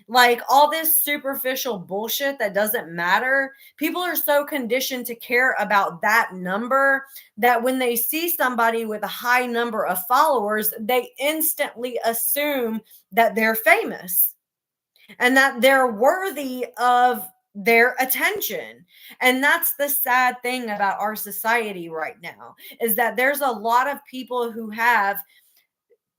like all this superficial bullshit that doesn't matter. People are so conditioned to care about that number that when they see somebody with a high number of followers, they instantly assume that they're famous and that they're worthy of their attention. And that's the sad thing about our society right now, is that there's a lot of people who have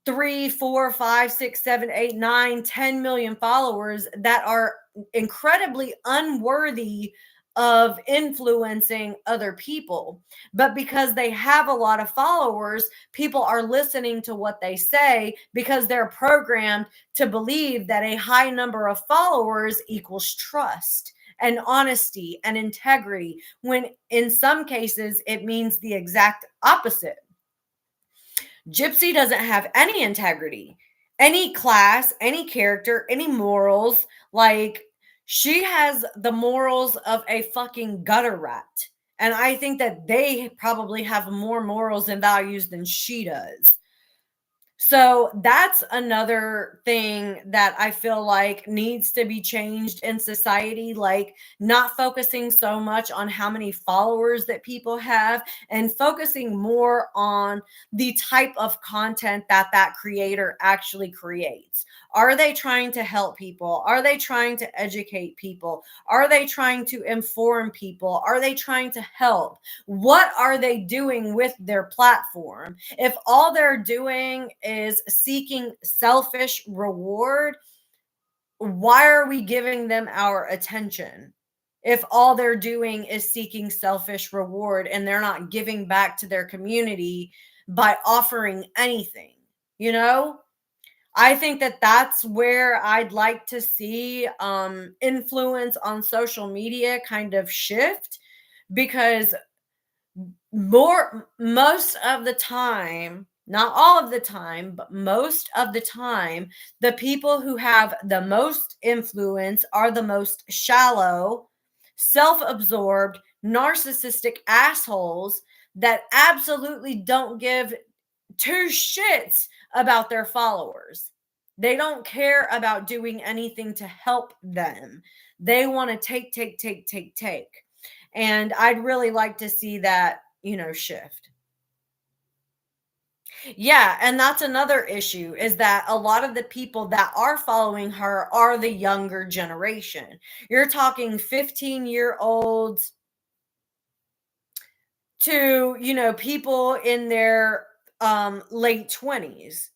3, 4, 5, 6, 7, 8, 9, 10 million followers that are incredibly unworthy of influencing other people. But because they have a lot of followers, people are listening to what they say because they're programmed to believe that a high number of followers equals trust and honesty and integrity, when in some cases it means the exact opposite. Gypsy doesn't have any integrity, any class, any character, any morals. Like, she has the morals of a fucking gutter rat. And I think that they probably have more morals and values than she does. So that's another thing that I feel like needs to be changed in society, like not focusing so much on how many followers that people have and focusing more on the type of content that that creator actually creates. Are they trying to help people? Are they trying to educate people? Are they trying to inform people? Are they trying to help? What are they doing with their platform? If all they're doing is seeking selfish reward, why are we giving them our attention? If all they're doing is seeking selfish reward and they're not giving back to their community by offering anything, you know? I think that that's where I'd like to see influence on social media kind of shift, because most of the time, not all of the time, but most of the time, the people who have the most influence are the most shallow, self-absorbed, narcissistic assholes that absolutely don't give two shits about their followers. They don't care about doing anything to help them. They want to take, take, take, take, take. And I'd really like to see that, shift. Yeah, and that's another issue, is that a lot of the people that are following her are the younger generation. You're talking 15-year-olds to, people in their late 20s.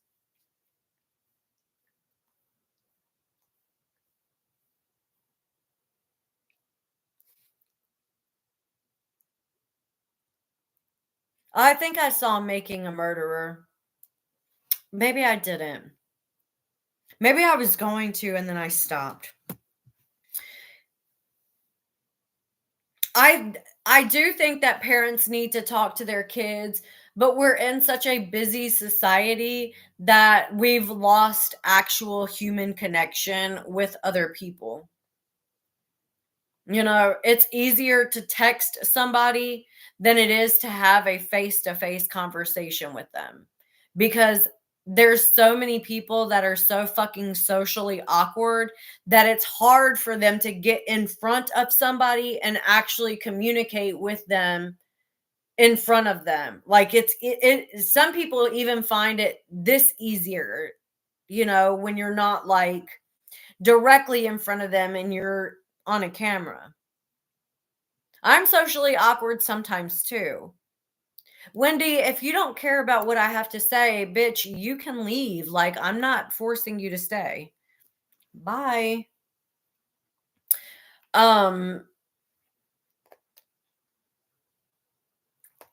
I think I saw Making a Murderer. Maybe I didn't. Maybe I was going to and then I stopped. I I do think that parents need to talk to their kids, but we're in such a busy society that we've lost actual human connection with other people. It's easier to text somebody than it is to have a face-to-face conversation with them, because there's so many people that are so fucking socially awkward that it's hard for them to get in front of somebody and actually communicate with them in front of them. Like some people even find it this easier, when you're not like directly in front of them and you're on a camera. I'm socially awkward sometimes too. Wendy, if you don't care about what I have to say, bitch, you can leave. Like, I'm not forcing you to stay. Bye. Um,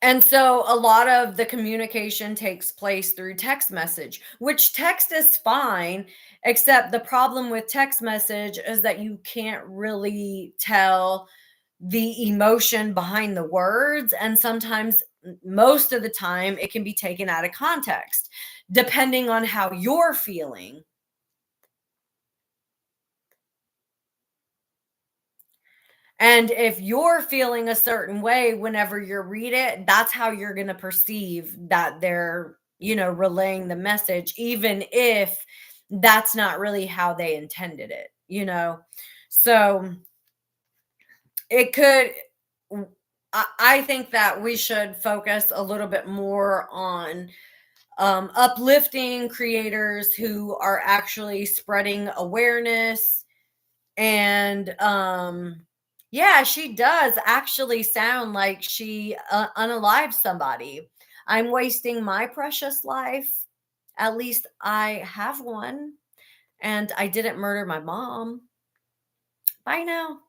and so a lot of the communication takes place through text message, which text is fine, except the problem with text message is that you can't really tell the emotion behind the words, and sometimes, most of the time, it can be taken out of context depending on how you're feeling. And if you're feeling a certain way whenever you read it, that's how you're going to perceive that they're, relaying the message, even if that's not really how they intended it. So it could, I think that we should focus a little bit more on uplifting creators who are actually spreading awareness. And yeah, she does actually sound like she unalived somebody. I'm wasting my precious life. At least I have one. And I didn't murder my mom. Bye now.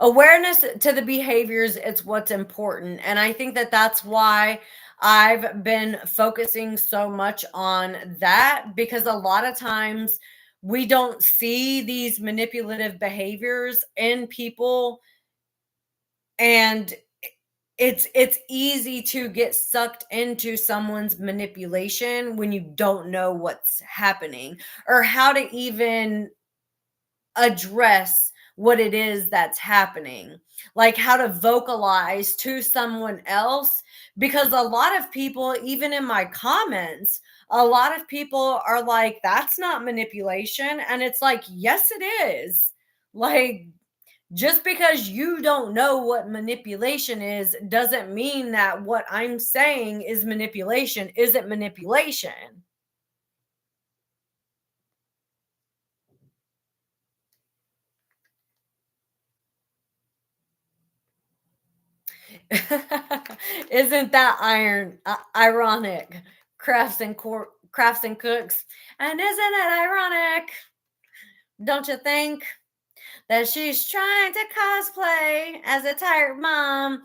Awareness to the behaviors, it's what's important, and I think that that's why I've been focusing so much on that, because a lot of times we don't see these manipulative behaviors in people, and it's easy to get sucked into someone's manipulation when you don't know what's happening or how to even address what it is that's happening. like how to vocalize to someone else, because a lot of people, even in my comments, a lot of people are like, that's not manipulation. And it's like, yes, it is. Like, just because you don't know what manipulation is doesn't mean that what I'm saying is manipulation isn't manipulation. Isn't that ironic? Crafts and cooks. And isn't it ironic? Don't you think that she's trying to cosplay as a tired mom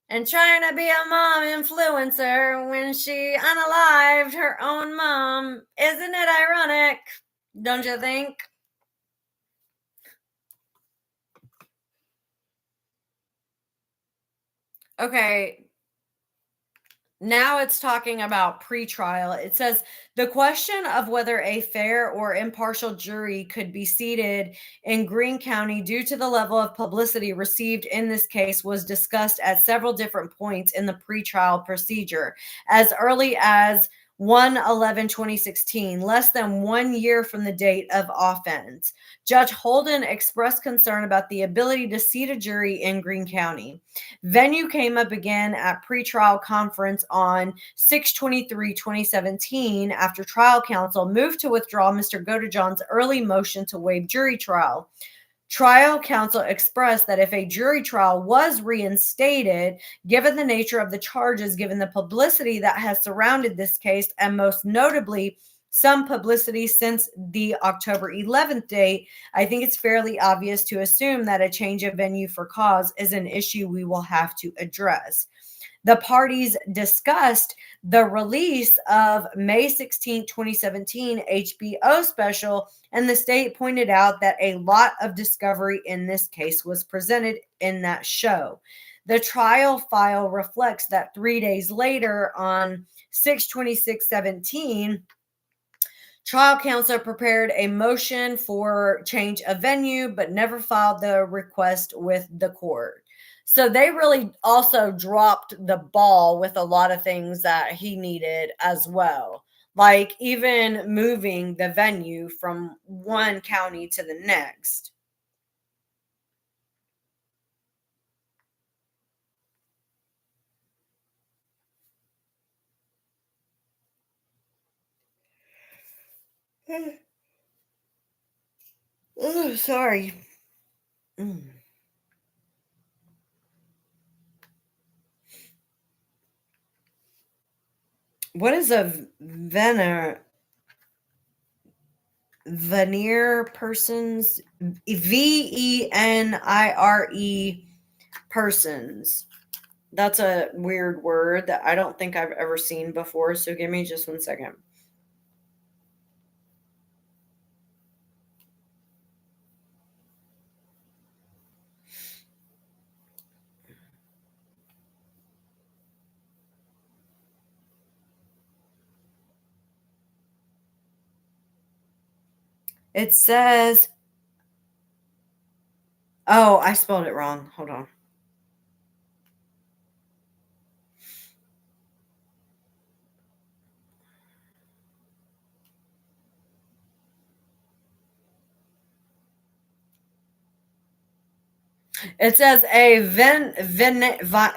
and trying to be a mom influencer when she unalived her own mom? Isn't it ironic? Don't you think? Okay, now it's talking about pretrial. It says the question of whether a fair or impartial jury could be seated in Greene County due to the level of publicity received in this case was discussed at several different points in the pretrial procedure, as early as 1/11/2016, less than 1 year from the date of offense. Judge Holden expressed concern about the ability to seat a jury in Greene County. Venue came up again at pretrial conference on 6/23/2017 after trial counsel moved to withdraw Mr. Godejohn's early motion to waive jury trial. Trial counsel expressed that if a jury trial was reinstated, given the nature of the charges, given the publicity that has surrounded this case, and most notably, some publicity since the October 11th date, I think it's fairly obvious to assume that a change of venue for cause is an issue we will have to address. The parties discussed the release of May 16, 2017 HBO special, and the state pointed out that a lot of discovery in this case was presented in that show. The trial file reflects that 3 days later, on 6/26/17, trial counsel prepared a motion for change of venue, but never filed the request with the court. So they really also dropped the ball with a lot of things that he needed as well. Like even moving the venue from one county to the next. Oh, sorry. What is a veneer persons? VENIRE persons. That's a weird word that I don't think I've ever seen before. So give me just 1 second. It says, oh, I spelled it wrong. Hold on. It says a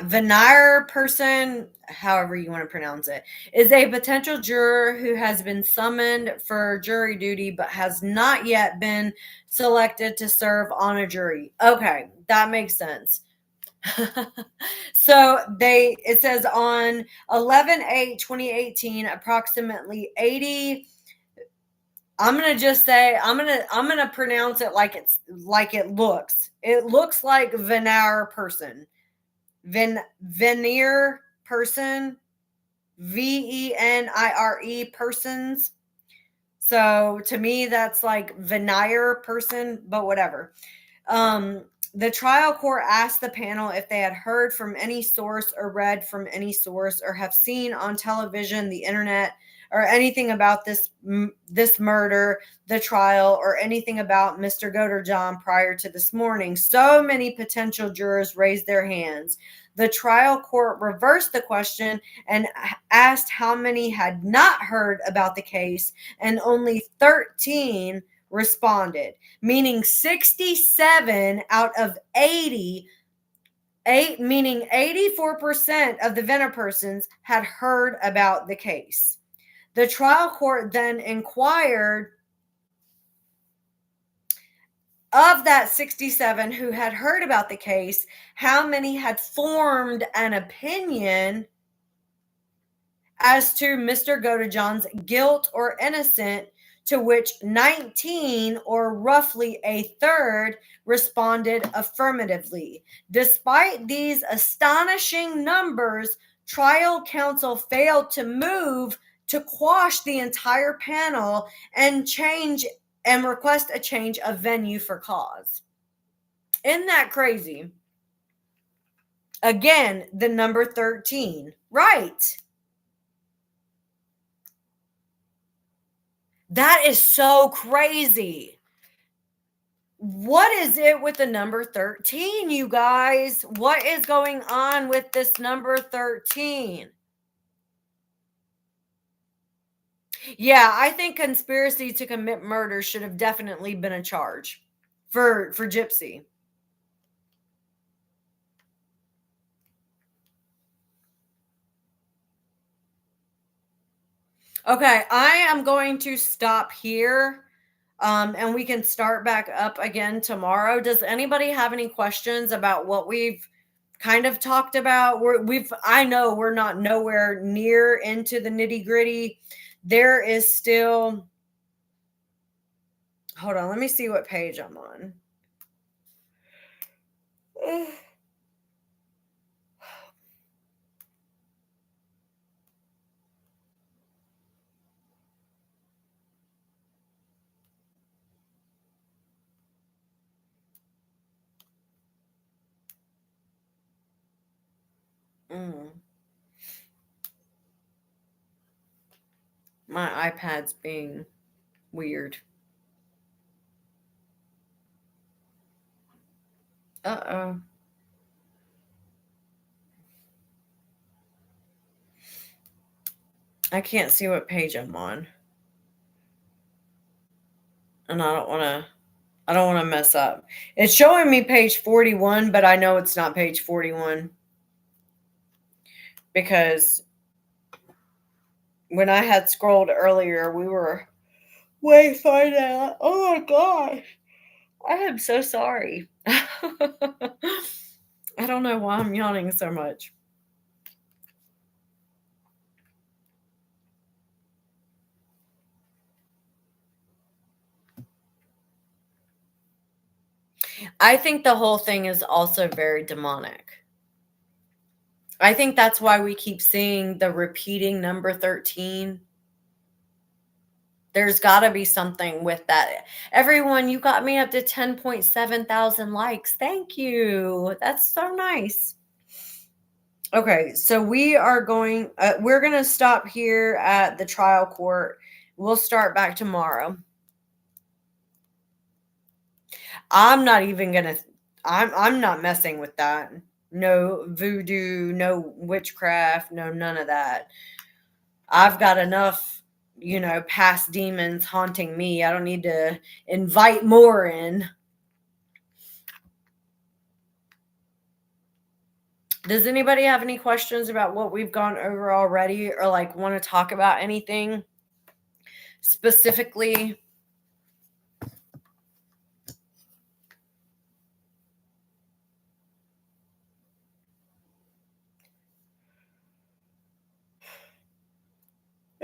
veneer person, however you want to pronounce it, is a potential juror who has been summoned for jury duty but has not yet been selected to serve on a jury. Okay, that makes sense. So it says on 11/8/2018, approximately 80. I'm gonna just say I'm gonna pronounce it like it looks. It looks like veneer person, veneer person, VENIRE persons. So to me, that's like veneer person, but whatever. The trial court asked the panel if they had heard from any source or read from any source or have seen on television, the internet, or anything about this murder, the trial, or anything about Mr. Godejohn prior to this morning. So many potential jurors raised their hands. The trial court reversed the question and asked how many had not heard about the case, and only 13 responded, meaning 67 out of 80, meaning 84% of the Venner persons had heard about the case. The trial court then inquired, of that 67 who had heard about the case, how many had formed an opinion as to Mr. Godejohn's guilt or innocence, to which 19, or roughly a third, responded affirmatively. Despite these astonishing numbers, trial counsel failed to move to quash the entire panel and request a change of venue for cause. Isn't that crazy? Again, the number 13. Right. That is so crazy. What is it with the number 13, you guys? What is going on with this number 13? Yeah, I think conspiracy to commit murder should have definitely been a charge for Gypsy. Okay, I am going to stop here, and we can start back up again tomorrow. Does anybody have any questions about what we've kind of talked about? I know we're not nowhere near into the nitty gritty. There is still, hold on, let me see what page I'm on. My iPad's being weird. Uh-oh. I can't see what page I'm on. And I don't want to mess up. It's showing me page 41, but I know it's not page 41. Because when I had scrolled earlier, we were way far down. Oh my gosh. I am so sorry. I don't know why I'm yawning so much. I think the whole thing is also very demonic. I think that's why we keep seeing the repeating number 13. There's got to be something with that. Everyone, you got me up to 10.7 thousand likes. Thank you. That's so nice. Okay, so we're going to stop here at the trial court. We'll start back tomorrow. I'm not messing with that. No voodoo, no witchcraft, no none of that. I've got enough, past demons haunting me. I don't need to invite more in. Does anybody have any questions about what we've gone over already, or want to talk about anything specifically?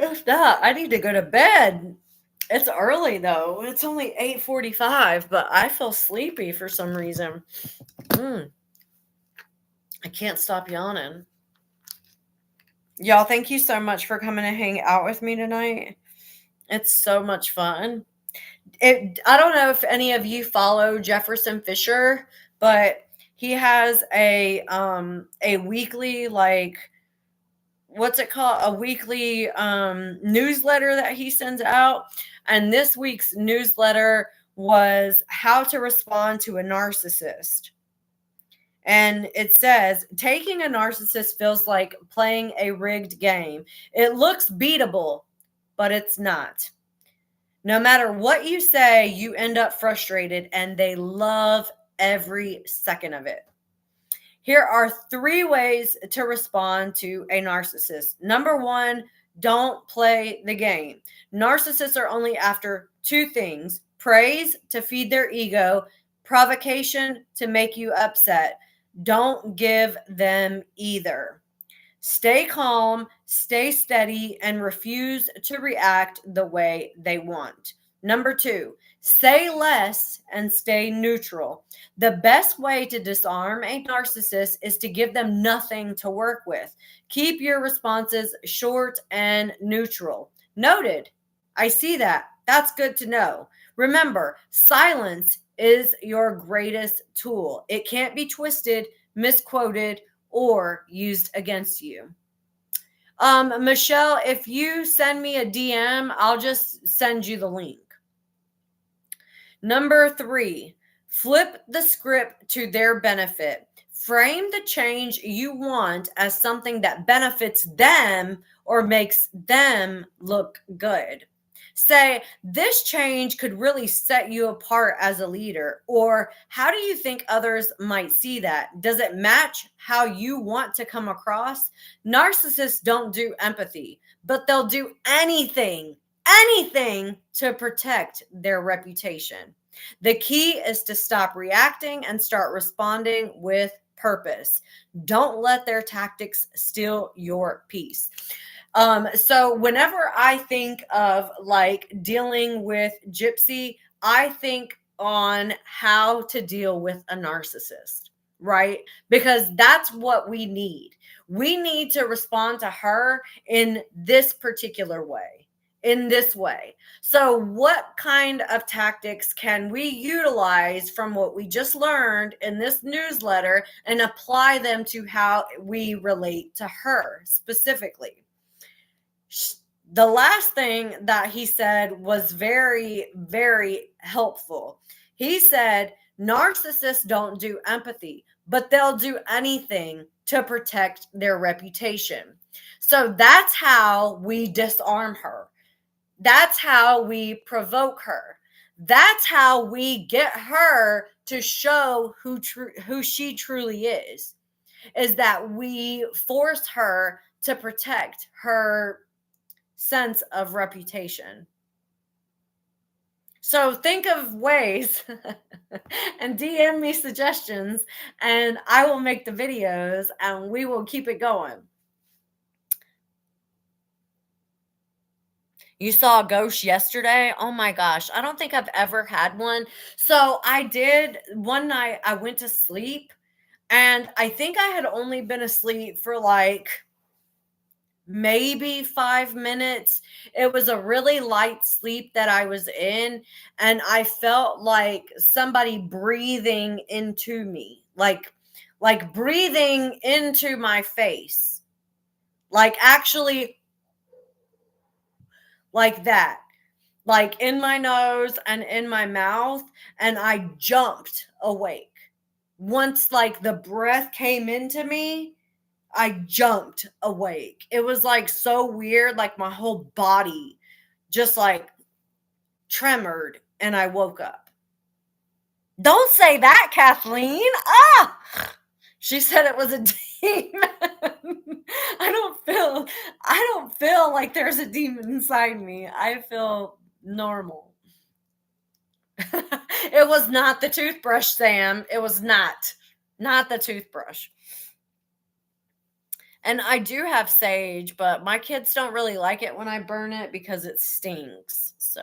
If not, I need to go to bed. It's early though. It's only 8:45, but I feel sleepy for some reason. I can't stop yawning. Y'all, thank you so much for coming to hang out with me tonight. It's so much fun. I don't know if any of you follow Jefferson Fisher, but he has a weekly what's it called? A weekly newsletter that he sends out. And this week's newsletter was how to respond to a narcissist. And it says, taking a narcissist feels like playing a rigged game. It looks beatable, but it's not. No matter what you say, you end up frustrated, and they love every second of it. Here are 3 ways to respond to a narcissist. Number 1, don't play the game. Narcissists are only after 2 things: praise to feed their ego, provocation to make you upset. Don't give them either. Stay calm, stay steady, and refuse to react the way they want. Number 2, say less and stay neutral. The best way to disarm a narcissist is to give them nothing to work with. Keep your responses short and neutral. Noted. I see that. That's good to know. Remember, silence is your greatest tool. It can't be twisted, misquoted, or used against you. Michelle, if you send me a DM, I'll just send you the link. Number 3, flip the script to their benefit. Frame the change you want as something that benefits them or makes them look good. Say, this change could really set you apart as a leader. Or, how do you think others might see that? Does it match how you want to come across? Narcissists don't do empathy, but they'll do anything to protect their reputation. The key is to stop reacting and start responding with purpose. Don't let their tactics steal your peace. So whenever I think of like dealing with Gypsy, I think on how to deal with a narcissist, right? Because that's what we need. We need to respond to her in this particular way, in this way. So what kind of tactics can we utilize from what we just learned in this newsletter and apply them to how we relate to her specifically? The last thing that he said was very, very helpful. He said, narcissists don't do empathy, but they'll do anything to protect their reputation. So that's how we disarm her. That's how we provoke her. That's how we get her to show who she truly is that we force her to protect her sense of reputation. So think of ways and DM me suggestions, and I will make the videos and we will keep it going. You saw a ghost yesterday? Oh my gosh. I don't think I've ever had one. So I did one night. I went to sleep, and I think I had only been asleep for like maybe 5 minutes. It was a really light sleep that I was in, and I felt like somebody breathing into me, like breathing into my face, like actually like that, like in my nose and in my mouth, and I jumped awake. Once like the breath came into me, I jumped awake. It was like so weird, like my whole body just like tremored, and I woke up. Don't say that, Kathleen. Ah! She said it was a demon. I don't feel like there's a demon inside me. I feel normal. It was not the toothbrush, Sam. It was not the toothbrush. And I do have sage, but my kids don't really like it when I burn it because it stinks. So,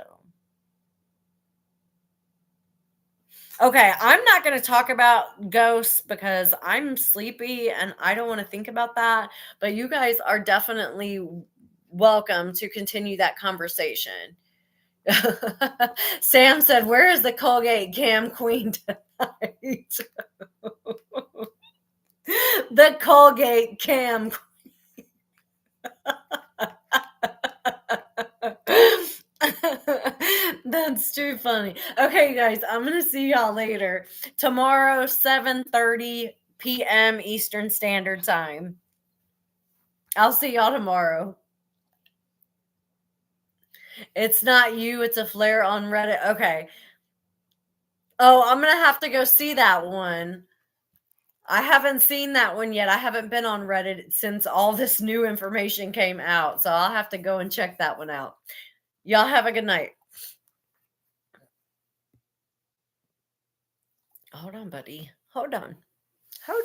okay, I'm not going to talk about ghosts because I'm sleepy and I don't want to think about that. But you guys are definitely welcome to continue that conversation. Sam said, "Where is the Colgate Cam Queen tonight?" The Colgate Cam Queen. That's too funny. Okay, guys, I'm going to see y'all later. Tomorrow, 7:30 p.m. Eastern Standard Time. I'll see y'all tomorrow. It's not you, it's a flare on Reddit. Okay. Oh, I'm going to have to go see that one. I haven't seen that one yet. I haven't been on Reddit since all this new information came out. So I'll have to go and check that one out. Y'all have a good night. Hold on, buddy. Hold on. Hold on.